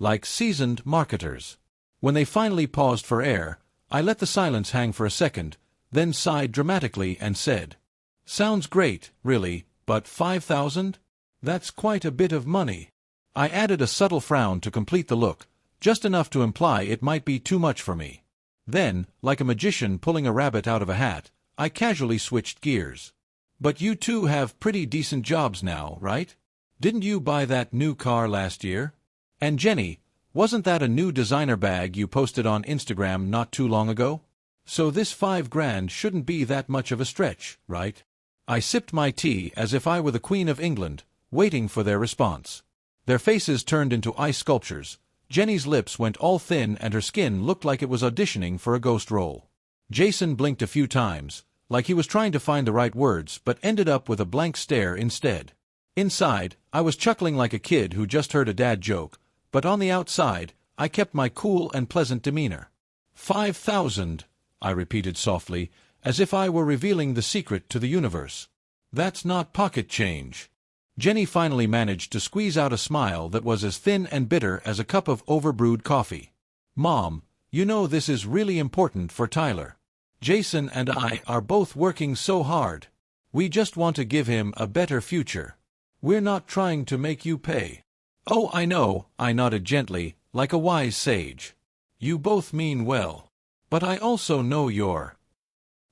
Like seasoned marketers. When they finally paused for air, I let the silence hang for a second, then sighed dramatically and said, "Sounds great, really, but $5,000? That's quite a bit of money." I added a subtle frown to complete the look, just enough to imply it might be too much for me. Then, like a magician pulling a rabbit out of a hat, I casually switched gears. But you two have pretty decent jobs now, right? Didn't you buy that new car last year? And Jenny, wasn't that a new designer bag you posted on Instagram not too long ago? So this $5,000 shouldn't be that much of a stretch, right? I sipped my tea as if I were the Queen of England, waiting for their response. Their faces turned into ice sculptures. Jenny's lips went all thin and her skin looked like it was auditioning for a ghost role. Jason blinked a few times, like he was trying to find the right words, but ended up with a blank stare instead. Inside, I was chuckling like a kid who just heard a dad joke, but on the outside, I kept my cool and pleasant demeanor. 5,000, I repeated softly, as if I were revealing the secret to the universe. That's not pocket change. Jenny finally managed to squeeze out a smile that was as thin and bitter as a cup of overbrewed coffee. Mom, you know this is really important for Tyler. Jason and I are both working so hard. We just want to give him a better future. We're not trying to make you pay. Oh, I know, I nodded gently, like a wise sage. You both mean well. But I also know your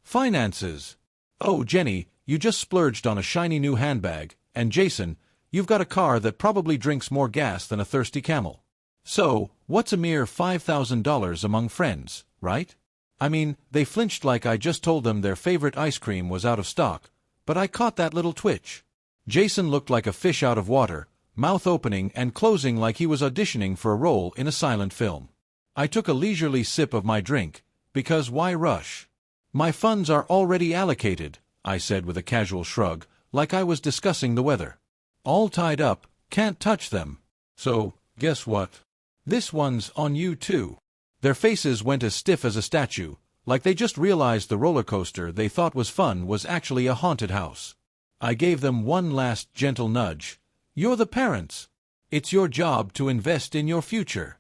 finances. Oh, Jenny, you just splurged on a shiny new handbag, and Jason, you've got a car that probably drinks more gas than a thirsty camel. So, what's a mere $5,000 among friends, right? I mean, they flinched like I just told them their favorite ice cream was out of stock, but I caught that little twitch. Jason looked like a fish out of water, mouth opening and closing like he was auditioning for a role in a silent film. I took a leisurely sip of my drink, because why rush? My funds are already allocated, I said with a casual shrug, like I was discussing the weather. All tied up, can't touch them. So, guess what? This one's on you too. Their faces went as stiff as a statue, like they just realized the roller coaster they thought was fun was actually a haunted house. I gave them one last gentle nudge. You're the parents. It's your job to invest in your future.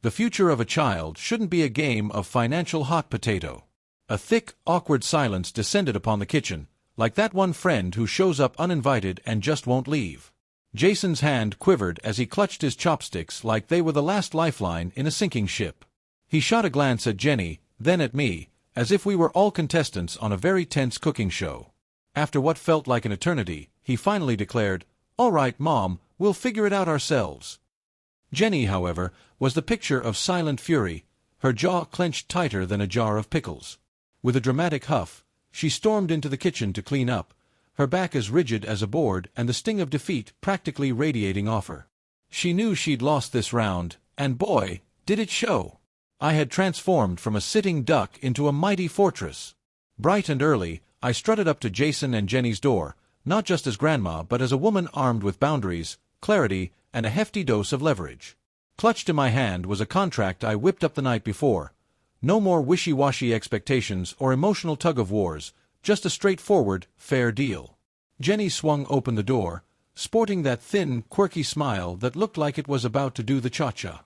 The future of a child shouldn't be a game of financial hot potato. A thick, awkward silence descended upon the kitchen, like that one friend who shows up uninvited and just won't leave. Jason's hand quivered as he clutched his chopsticks like they were the last lifeline in a sinking ship. He shot a glance at Jenny, then at me, as if we were all contestants on a very tense cooking show. After what felt like an eternity, he finally declared, "All right, Mom, we'll figure it out ourselves." Jenny, however, was the picture of silent fury, her jaw clenched tighter than a jar of pickles. With a dramatic huff, she stormed into the kitchen to clean up, her back as rigid as a board and the sting of defeat practically radiating off her. She knew she'd lost this round, and boy, did it show. I had transformed from a sitting duck into a mighty fortress. Bright and early, I strutted up to Jason and Jenny's door, not just as grandma but as a woman armed with boundaries, clarity, and a hefty dose of leverage. Clutched in my hand was a contract I whipped up the night before. No more wishy-washy expectations or emotional tug-of-wars, just a straightforward, fair deal. Jenny swung open the door, sporting that thin, quirky smile that looked like it was about to do the cha-cha.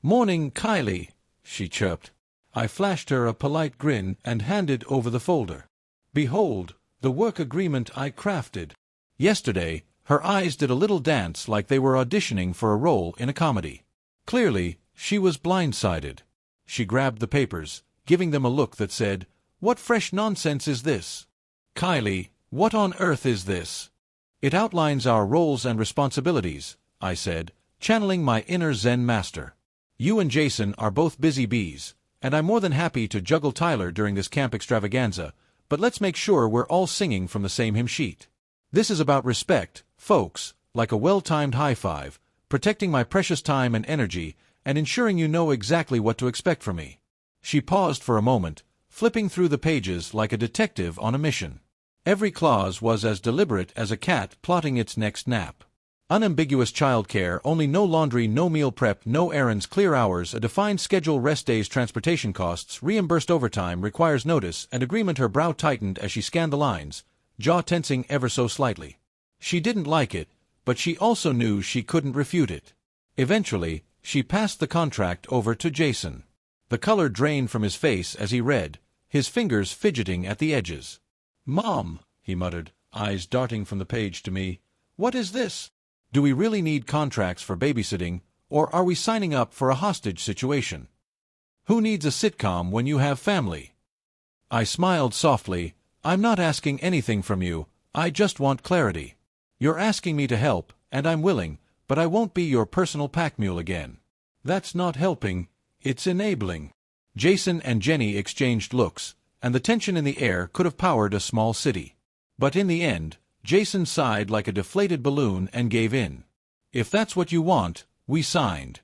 "Morning, Kylie," she chirped. I flashed her a polite grin and handed over the folder. Behold, the work agreement I crafted. Yesterday, her eyes did a little dance like they were auditioning for a role in a comedy. Clearly, she was blindsided. She grabbed the papers, giving them a look that said, "What fresh nonsense is this? Kylie, what on earth is this?" "It outlines our roles and responsibilities," I said, channeling my inner Zen master. "You and Jason are both busy bees, and I'm more than happy to juggle Tyler during this camp extravaganza, but let's make sure we're all singing from the same hymn sheet. This is about respect, folks, like a well-timed high-five, protecting my precious time and energy, and ensuring you know exactly what to expect from me." She paused for a moment, flipping through the pages like a detective on a mission. Every clause was as deliberate as a cat plotting its next nap. Unambiguous childcare, only no laundry, no meal prep, no errands, clear hours, a defined schedule, rest days, transportation costs, reimbursed overtime, requires notice, and agreement. Her brow tightened as she scanned the lines, jaw tensing ever so slightly. She didn't like it, but she also knew she couldn't refute it. Eventually, she passed the contract over to Jason. The color drained from his face as he read, his fingers fidgeting at the edges. "Mom," he muttered, eyes darting from the page to me, "what is this?" Do we really need contracts for babysitting, or are we signing up for a hostage situation? Who needs a sitcom when you have family? I smiled softly. I'm not asking anything from you, I just want clarity. You're asking me to help, and I'm willing, but I won't be your personal pack mule again. That's not helping, it's enabling. Jason and Jenny exchanged looks, and the tension in the air could have powered a small city. But in the end, Jason sighed like a deflated balloon and gave in. If that's what you want, we signed.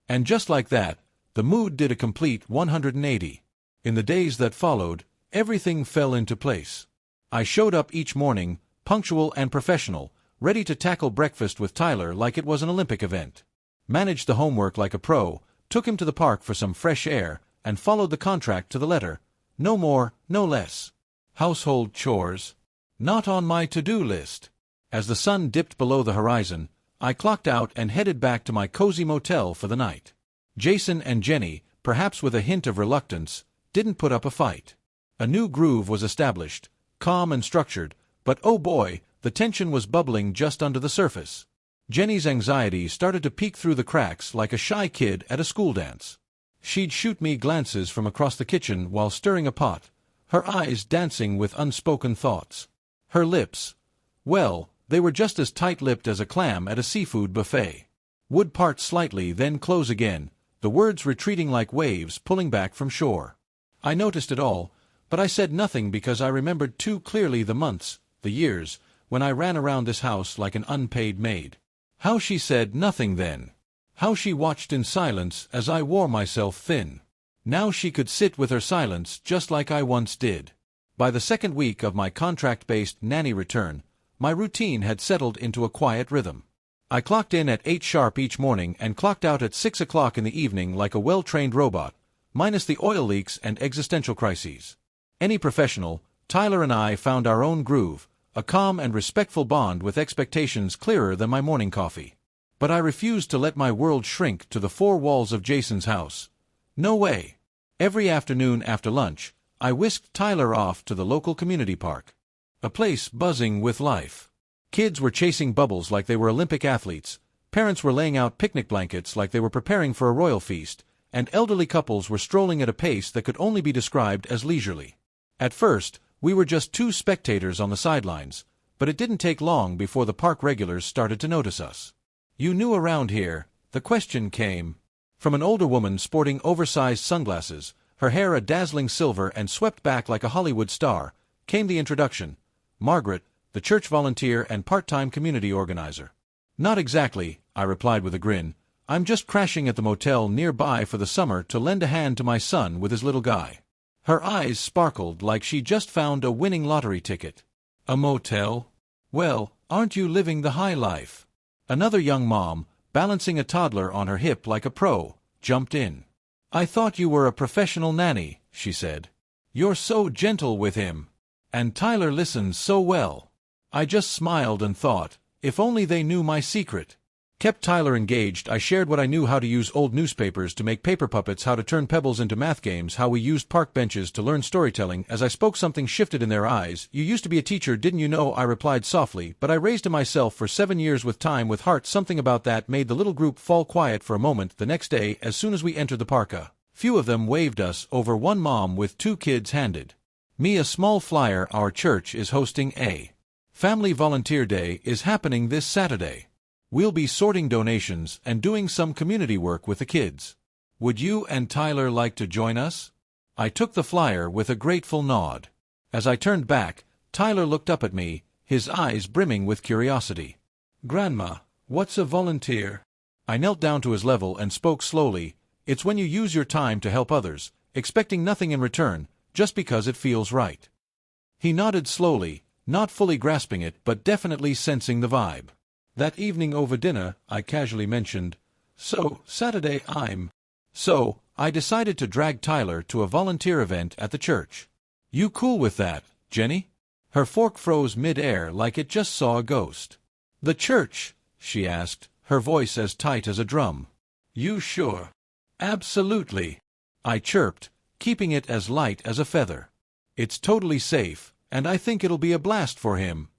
And just like that, the mood did a complete 180. In the days that followed, everything fell into place. I showed up each morning, punctual and professional, ready to tackle breakfast with Tyler like it was an Olympic event. Managed the homework like a pro, took him to the park for some fresh air, and followed the contract to the letter. No more, no less. Household chores? Not on my to-do list. As the sun dipped below the horizon, I clocked out and headed back to my cozy motel for the night. Jason and Jenny, perhaps with a hint of reluctance, didn't put up a fight. A new groove was established, calm and structured, but oh boy, the tension was bubbling just under the surface. Jenny's anxiety started to peek through the cracks like a shy kid at a school dance. She'd shoot me glances from across the kitchen while stirring a pot, her eyes dancing with unspoken thoughts. Her lips, well, they were just as tight-lipped as a clam at a seafood buffet. Would part slightly, then close again, the words retreating like waves pulling back from shore. I noticed it all, but I said nothing because I remembered too clearly the months, the years, when I ran around this house like an unpaid maid. How she said nothing then. How she watched in silence as I wore myself thin. Now she could sit with her silence just like I once did. By the second week of my contract-based nanny return, my routine had settled into a quiet rhythm. I clocked in at 8 sharp each morning and clocked out at 6 o'clock in the evening like a well-trained robot, minus the oil leaks and existential crises. Any professional, Tyler and I found our own groove, a calm and respectful bond with expectations clearer than my morning coffee. But I refused to let my world shrink to the four walls of Jason's house. No way. Every afternoon after lunch, I whisked Tyler off to the local community park. A place buzzing with life. Kids were chasing bubbles like they were Olympic athletes, parents were laying out picnic blankets like they were preparing for a royal feast, and elderly couples were strolling at a pace that could only be described as leisurely. At first, we were just two spectators on the sidelines, but it didn't take long before the park regulars started to notice us. You knew around here, the question came. From an older woman sporting oversized sunglasses, her hair a dazzling silver and swept back like a Hollywood star, came the introduction. Margaret, the church volunteer and part-time community organizer. Not exactly, I replied with a grin. I'm just crashing at the motel nearby for the summer to lend a hand to my son with his little guy. Her eyes sparkled like she just found a winning lottery ticket. A motel? Well, aren't you living the high life? Another young mom, balancing a toddler on her hip like a pro, jumped in. I thought you were a professional nanny, she said. You're so gentle with him. And Tyler listens so well. I just smiled and thought, if only they knew my secret. Kept Tyler engaged. I shared what I knew: how to use old newspapers to make paper puppets, how to turn pebbles into math games, how we used park benches to learn storytelling. As I spoke, something shifted in their eyes. You used to be a teacher, didn't you know? I replied softly, but I raised him myself for 7 years with time, with heart. Something about that made the little group fall quiet for a moment. The next day, as soon as we entered the park, a few of them waved us over. One mom with 2 kids handed me a small flyer. Our church is hosting a Family Volunteer Day is happening this Saturday. We'll be sorting donations and doing some community work with the kids. Would you and Tyler like to join us? I took the flyer with a grateful nod. As I turned back, Tyler looked up at me, his eyes brimming with curiosity. Grandma, what's a volunteer? I knelt down to his level and spoke slowly. It's when you use your time to help others, expecting nothing in return, just because it feels right. He nodded slowly, not fully grasping it, but definitely sensing the vibe. That evening over dinner, I casually mentioned, So I decided to drag Tyler to a volunteer event at the church. You cool with that, Jenny? Her fork froze mid-air like it just saw a ghost. The church? She asked, her voice as tight as a drum. You sure? Absolutely, I chirped, keeping it as light as a feather. It's totally safe, and I think it'll be a blast for him.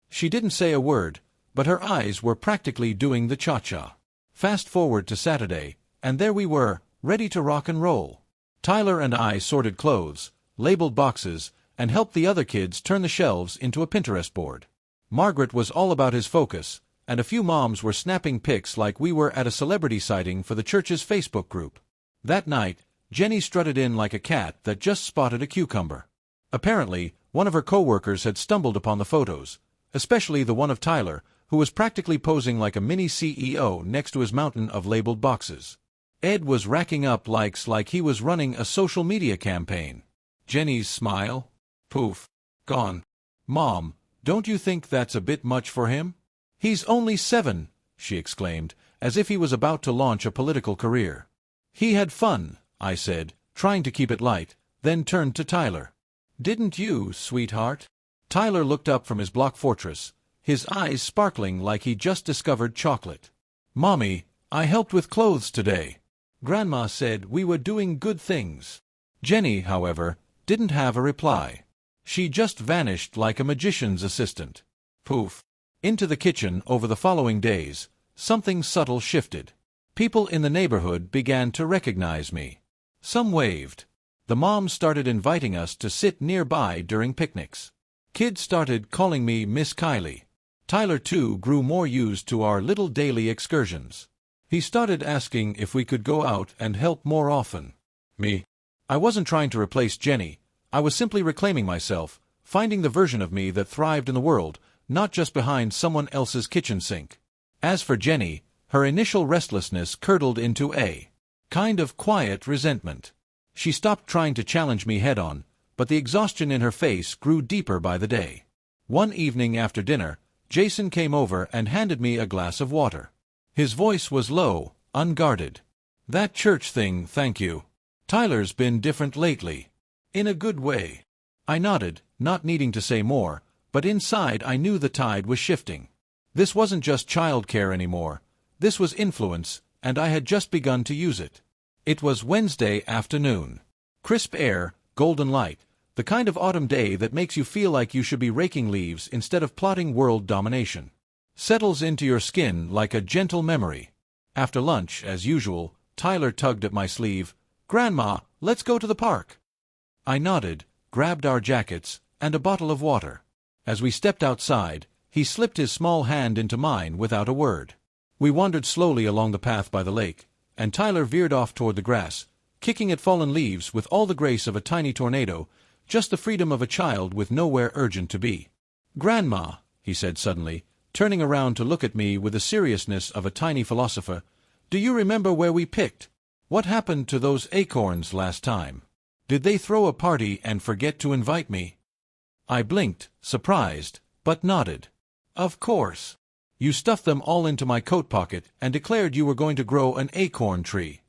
She didn't say a word, but her eyes were practically doing the cha-cha. Fast forward to Saturday, and there we were, ready to rock and roll. Tyler and I sorted clothes, labeled boxes, and helped the other kids turn the shelves into a Pinterest board. Margaret was all about his focus, and a few moms were snapping pics like we were at a celebrity sighting for the church's Facebook group. That night, Jenny strutted in like a cat that just spotted a cucumber. Apparently, one of her co-workers had stumbled upon the photos, especially the one of Tyler, who was practically posing like a mini CEO next to his mountain of labeled boxes. Ed was racking up likes like he was running a social media campaign. Jenny's smile? Poof. Gone. Mom, don't you think that's a bit much for him? He's only 7, she exclaimed, as if he was about to launch a political career. He had fun, I said, trying to keep it light, then turned to Tyler. Didn't you, sweetheart? Tyler looked up from his block fortress, his eyes sparkling like he just discovered chocolate. Mommy, I helped with clothes today. Grandma said we were doing good things. Jenny, however, didn't have a reply. She just vanished like a magician's assistant. Poof. Into the kitchen over the following days, something subtle shifted. People in the neighborhood began to recognize me. Some waved. The moms started inviting us to sit nearby during picnics. Kids started calling me Miss Kylie. Tyler, too, grew more used to our little daily excursions. He started asking if we could go out and help more often. Me? I wasn't trying to replace Jenny. I was simply reclaiming myself, finding the version of me that thrived in the world, not just behind someone else's kitchen sink. As for Jenny, her initial restlessness curdled into a kind of quiet resentment. She stopped trying to challenge me head-on, but the exhaustion in her face grew deeper by the day. One evening after dinner, Jason came over and handed me a glass of water. His voice was low, unguarded. That church thing, thank you. Tyler's been different lately. In a good way. I nodded, not needing to say more, but inside I knew the tide was shifting. This wasn't just childcare anymore. This was influence, and I had just begun to use it. It was Wednesday afternoon. Crisp air, golden light, the kind of autumn day that makes you feel like you should be raking leaves instead of plotting world domination. Settles into your skin like a gentle memory. After lunch, as usual, Tyler tugged at my sleeve. Grandma, let's go to the park. I nodded, grabbed our jackets, and a bottle of water. As we stepped outside, he slipped his small hand into mine without a word. We wandered slowly along the path by the lake, and Tyler veered off toward the grass, kicking at fallen leaves with all the grace of a tiny tornado, just the freedom of a child with nowhere urgent to be. Grandma, he said suddenly, turning around to look at me with the seriousness of a tiny philosopher, do you remember where we picked? What happened to those acorns last time? Did they throw a party and forget to invite me? I blinked, surprised, but nodded. Of course. You stuffed them all into my coat pocket and declared you were going to grow an acorn tree.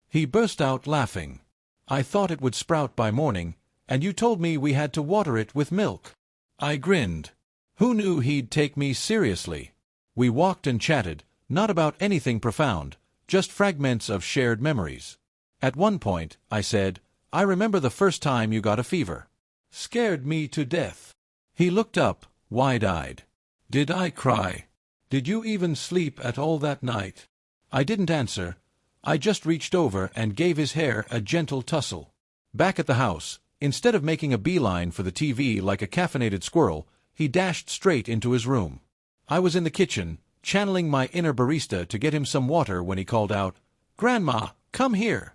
He burst out laughing. I thought it would sprout by morning, and you told me we had to water it with milk. I grinned. Who knew he'd take me seriously? We walked and chatted, not about anything profound, just fragments of shared memories. At one point, I said, I remember the first time you got a fever. Scared me to death. He looked up, wide-eyed. Did I cry? Did you even sleep at all that night? I didn't answer. I just reached over and gave his hair a gentle tussle. Back at the house, instead of making a beeline for the TV like a caffeinated squirrel, he dashed straight into his room. I was in the kitchen, channeling my inner barista to get him some water when he called out, Grandma, come here.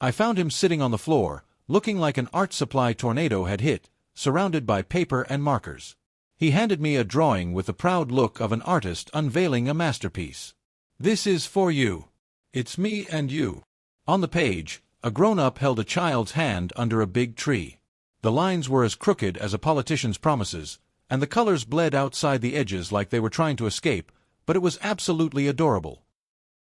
I found him sitting on the floor, looking like an art supply tornado had hit, surrounded by paper and markers. He handed me a drawing with the proud look of an artist unveiling a masterpiece. This is for you. It's me and you. On the page, a grown-up held a child's hand under a big tree. The lines were as crooked as a politician's promises, and the colors bled outside the edges like they were trying to escape, but it was absolutely adorable.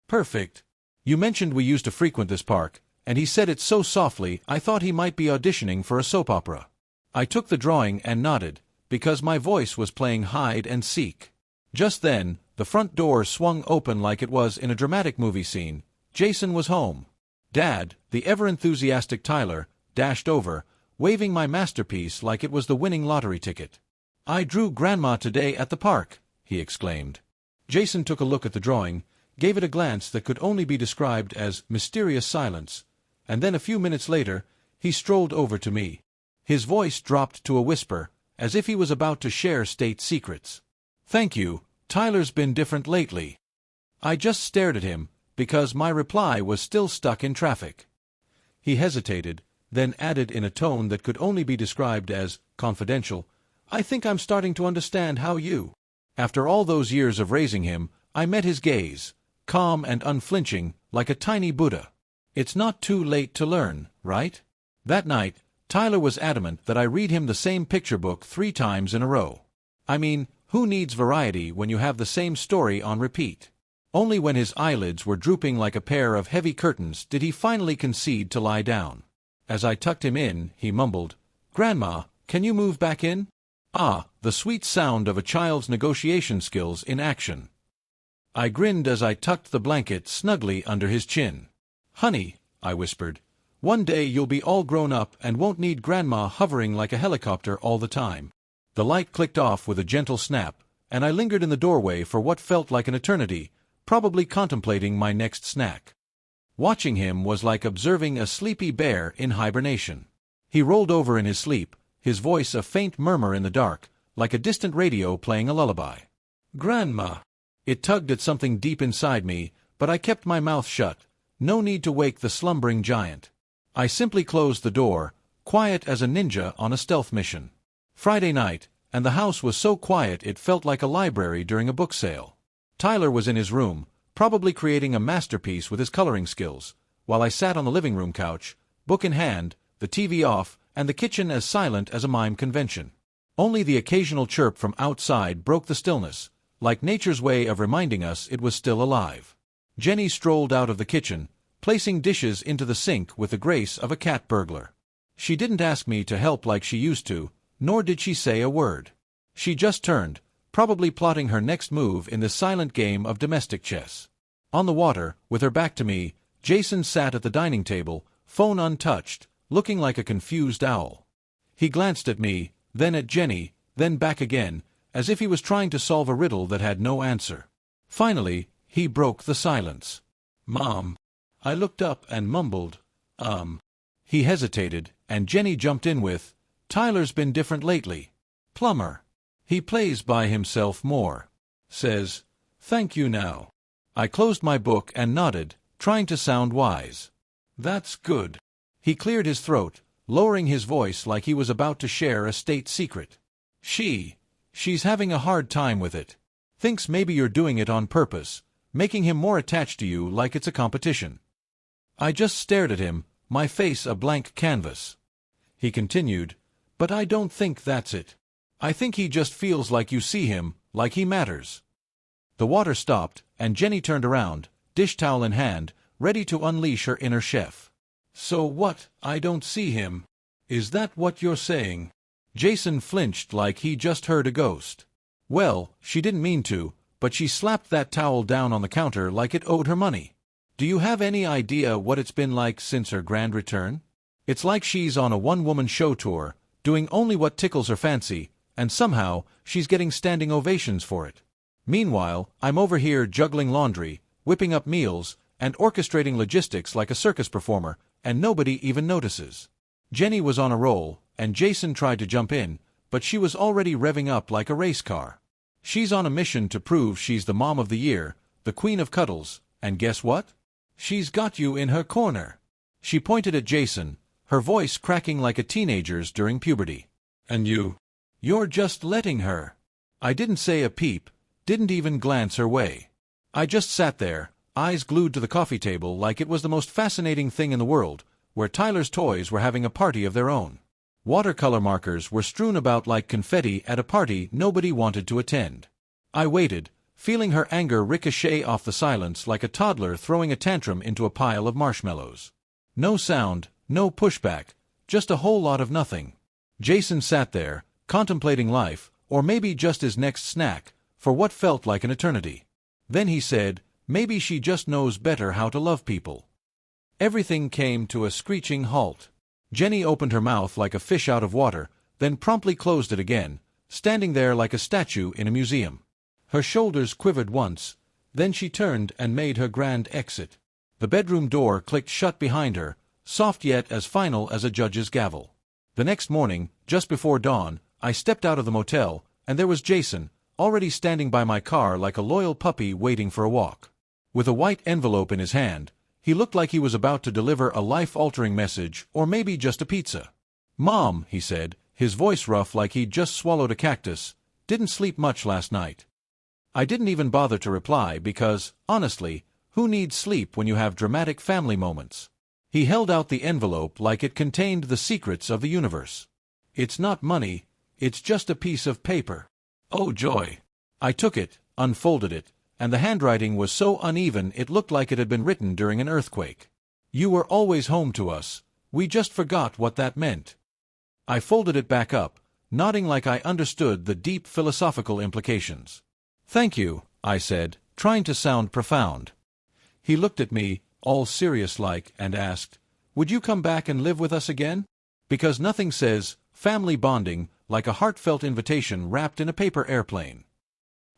Perfect. You mentioned we used to frequent this park, and he said it so softly I thought he might be auditioning for a soap opera. I took the drawing and nodded, because my voice was playing hide and seek. Just then, the front door swung open like it was in a dramatic movie scene. Jason was home. Dad, the ever-enthusiastic Tyler, dashed over, waving my masterpiece like it was the winning lottery ticket. I drew Grandma today at the park, he exclaimed. Jason took a look at the drawing, gave it a glance that could only be described as mysterious silence, and then a few minutes later, he strolled over to me. His voice dropped to a whisper, as if he was about to share state secrets. "Thank you, Tyler's been different lately." I just stared at him, because my reply was still stuck in traffic. He hesitated, then added in a tone that could only be described as confidential, "I think I'm starting to understand how you—" After all those years of raising him, I met his gaze, calm and unflinching, like a tiny Buddha. "It's not too late to learn, right?" That night, Tyler was adamant that I read him the same picture book 3 times in a row. I mean, who needs variety when you have the same story on repeat? Only when his eyelids were drooping like a pair of heavy curtains did he finally concede to lie down. As I tucked him in, he mumbled, "Grandma, can you move back in?" Ah, the sweet sound of a child's negotiation skills in action. I grinned as I tucked the blanket snugly under his chin. "Honey," I whispered, "one day you'll be all grown up and won't need Grandma hovering like a helicopter all the time." The light clicked off with a gentle snap, and I lingered in the doorway for what felt like an eternity, probably contemplating my next snack. Watching him was like observing a sleepy bear in hibernation. He rolled over in his sleep, his voice a faint murmur in the dark, like a distant radio playing a lullaby. "Grandma!" It tugged at something deep inside me, but I kept my mouth shut. No need to wake the slumbering giant. I simply closed the door, quiet as a ninja on a stealth mission. Friday night, and the house was so quiet it felt like a library during a book sale. Tyler was in his room, probably creating a masterpiece with his coloring skills, while I sat on the living room couch, book in hand, the TV off, and the kitchen as silent as a mime convention. Only the occasional chirp from outside broke the stillness, like nature's way of reminding us it was still alive. Jenny strolled out of the kitchen, placing dishes into the sink with the grace of a cat burglar. She didn't ask me to help like she used to, nor did she say a word. She just turned, probably plotting her next move in the silent game of domestic chess. On the water, with her back to me, Jason sat at the dining table, phone untouched, looking like a confused owl. He glanced at me, then at Jenny, then back again, as if he was trying to solve a riddle that had no answer. Finally, he broke the silence. "Mom." I looked up and mumbled, He hesitated, and Jenny jumped in with, "Tyler's been different lately. Plumber. He plays by himself more. Says, 'Thank you now.'" I closed my book and nodded, trying to sound wise. "That's good." He cleared his throat, lowering his voice like he was about to share a state secret. She's having a hard time with it. Thinks maybe you're doing it on purpose, making him more attached to you like it's a competition." I just stared at him, my face a blank canvas. He continued, "But I don't think that's it. I think he just feels like you see him, like he matters." The water stopped, and Jenny turned around, dish towel in hand, ready to unleash her inner chef. "So what, I don't see him? Is that what you're saying?" Jason flinched like he just heard a ghost. Well, she didn't mean to, but she slapped that towel down on the counter like it owed her money. "Do you have any idea what it's been like since her grand return? It's like she's on a one-woman show tour, doing only what tickles her fancy, and somehow she's getting standing ovations for it. Meanwhile, I'm over here juggling laundry, whipping up meals, and orchestrating logistics like a circus performer, and nobody even notices." Jenny was on a roll, and Jason tried to jump in, but she was already revving up like a race car. She's on a mission to prove she's the mom of the year, the queen of cuddles, and guess what? She's got you in her corner. She pointed at Jason, her voice cracking like a teenager's during puberty. "And you're just letting her." I didn't say a peep, didn't even glance her way. I just sat there, eyes glued to the coffee table like it was the most fascinating thing in the world, where Tyler's toys were having a party of their own. Watercolor markers were strewn about like confetti at a party nobody wanted to attend. I waited, feeling her anger ricochet off the silence like a toddler throwing a tantrum into a pile of marshmallows. No sound, no pushback, just a whole lot of nothing. Jason sat there, contemplating life, or maybe just his next snack, for what felt like an eternity. Then he said, "Maybe she just knows better how to love people." Everything came to a screeching halt. Jenny opened her mouth like a fish out of water, then promptly closed it again, standing there like a statue in a museum. Her shoulders quivered once, then she turned and made her grand exit. The bedroom door clicked shut behind her, soft yet as final as a judge's gavel. The next morning, just before dawn, I stepped out of the motel, and there was Jason, already standing by my car like a loyal puppy waiting for a walk. With a white envelope in his hand, he looked like he was about to deliver a life-altering message, or maybe just a pizza. "Mom," he said, his voice rough like he'd just swallowed a cactus, "didn't sleep much last night." I didn't even bother to reply because, honestly, who needs sleep when you have dramatic family moments? He held out the envelope like it contained the secrets of the universe. "It's not money, it's just a piece of paper." Oh joy! I took it, unfolded it, and the handwriting was so uneven it looked like it had been written during an earthquake. "You were always home to us. We just forgot what that meant." I folded it back up, nodding like I understood the deep philosophical implications. "Thank you," I said, trying to sound profound. He looked at me, all serious-like, and asked, "Would you come back and live with us again?" Because nothing says family bonding like a heartfelt invitation wrapped in a paper airplane.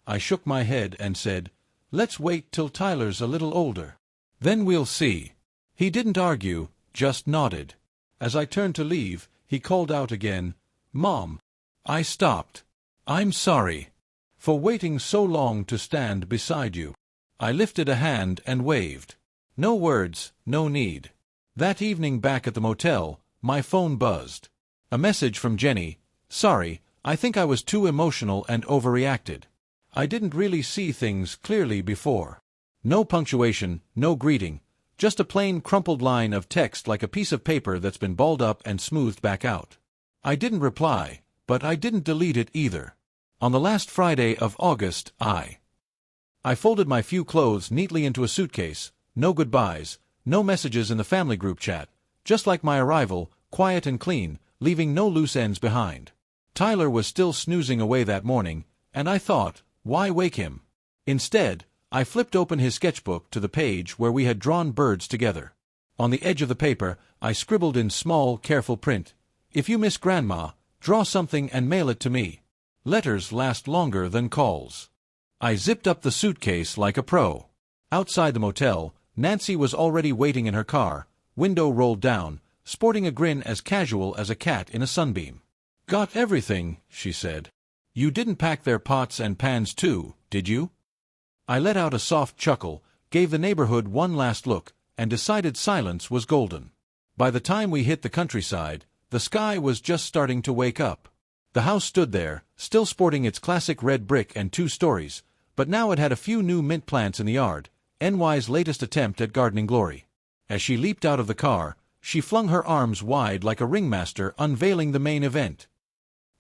I shook my head and said, "Let's wait till Tyler's a little older. Then we'll see." He didn't argue, just nodded. As I turned to leave, he called out again, "Mom." I stopped. "I'm sorry for waiting so long to stand beside you." I lifted a hand and waved. No words, no need. That evening back at the motel, my phone buzzed. A message from Jenny. "Sorry, I think I was too emotional and overreacted. I didn't really see things clearly before." No punctuation, no greeting, just a plain crumpled line of text like a piece of paper that's been balled up and smoothed back out. I didn't reply, but I didn't delete it either. On the last Friday of August, I folded my few clothes neatly into a suitcase, no goodbyes, no messages in the family group chat, just like my arrival, quiet and clean, leaving no loose ends behind. Tyler was still snoozing away that morning, and I thought, why wake him? Instead, I flipped open his sketchbook to the page where we had drawn birds together. On the edge of the paper, I scribbled in small, careful print, "If you miss Grandma, draw something and mail it to me. Letters last longer than calls." I zipped up the suitcase like a pro. Outside the motel, Nancy was already waiting in her car, window rolled down, sporting a grin as casual as a cat in a sunbeam. "Got everything," she said. "You didn't pack their pots and pans too, did you?" I let out a soft chuckle, gave the neighborhood one last look, and decided silence was golden. By the time we hit the countryside, the sky was just starting to wake up. The house stood there, still sporting its classic red brick and 2 stories, but now it had a few new mint plants in the yard, NY's latest attempt at gardening glory. As she leaped out of the car, she flung her arms wide like a ringmaster unveiling the main event.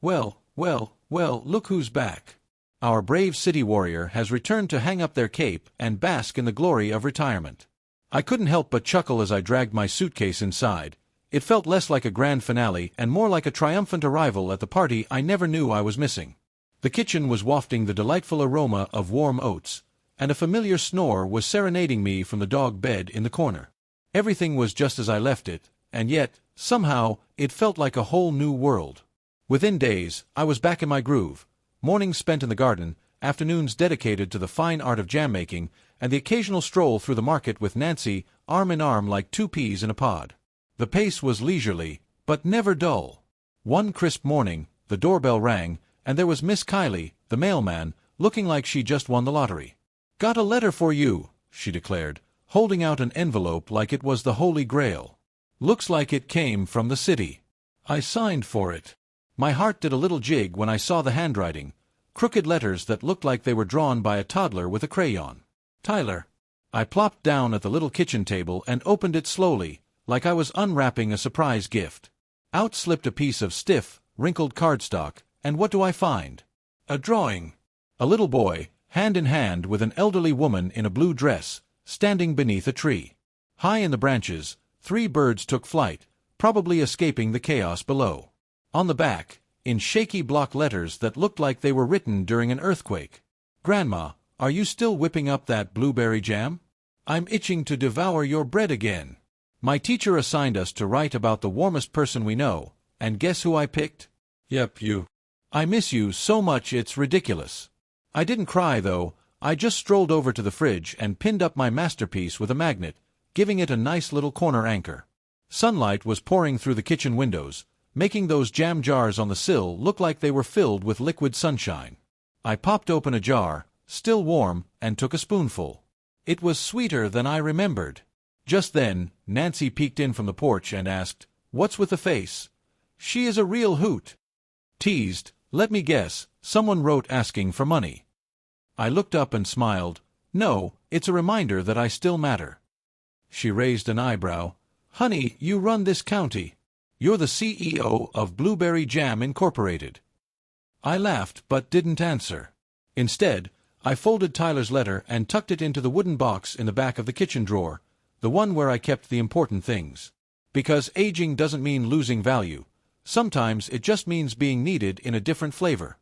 Well, look who's back. Our brave city warrior has returned to hang up their cape and bask in the glory of retirement. I couldn't help but chuckle as I dragged my suitcase inside. It felt less like a grand finale and more like a triumphant arrival at the party I never knew I was missing. The kitchen was wafting the delightful aroma of warm oats, and a familiar snore was serenading me from the dog bed in the corner. Everything was just as I left it, and yet, somehow, it felt like a whole new world. Within days, I was back in my groove. Mornings spent in the garden, afternoons dedicated to the fine art of jam-making, and the occasional stroll through the market with Nancy, arm in arm like 2 peas in a pod. The pace was leisurely, but never dull. One crisp morning, the doorbell rang, and there was Miss Kylie, the mailman, looking like she just won the lottery. "Got a letter for you," she declared, holding out an envelope like it was the Holy Grail. "Looks like it came from the city." I signed for it. My heart did a little jig when I saw the handwriting, crooked letters that looked like they were drawn by a toddler with a crayon. "Tyler." I plopped down at the little kitchen table and opened it slowly, like I was unwrapping a surprise gift. Out slipped a piece of stiff, wrinkled cardstock, and what do I find? A drawing. A little boy, hand in hand with an elderly woman in a blue dress, standing beneath a tree. High in the branches, 3 birds took flight, probably escaping the chaos below. On the back, in shaky block letters that looked like they were written during an earthquake, "Grandma, are you still whipping up that blueberry jam? I'm itching to devour your bread again." My teacher assigned us to write about the warmest person we know, and guess who I picked? Yep, you. "I miss you so much it's ridiculous." I didn't cry, though. I just strolled over to the fridge and pinned up my masterpiece with a magnet, giving it a nice little corner anchor. Sunlight was pouring through the kitchen windows, making those jam jars on the sill look like they were filled with liquid sunshine. I popped open a jar, still warm, and took a spoonful. It was sweeter than I remembered. Just then, Nancy peeked in from the porch and asked, "What's with the face?" "She is a real hoot." Teased. "Let me guess, someone wrote asking for money." I looked up and smiled. "No, it's a reminder that I still matter." She raised an eyebrow. "Honey, you run this county. You're the CEO of Blueberry Jam Incorporated." I laughed but didn't answer. Instead, I folded Tyler's letter and tucked it into the wooden box in the back of the kitchen drawer, the one where I kept the important things. Because aging doesn't mean losing value. Sometimes it just means being needed in a different flavor.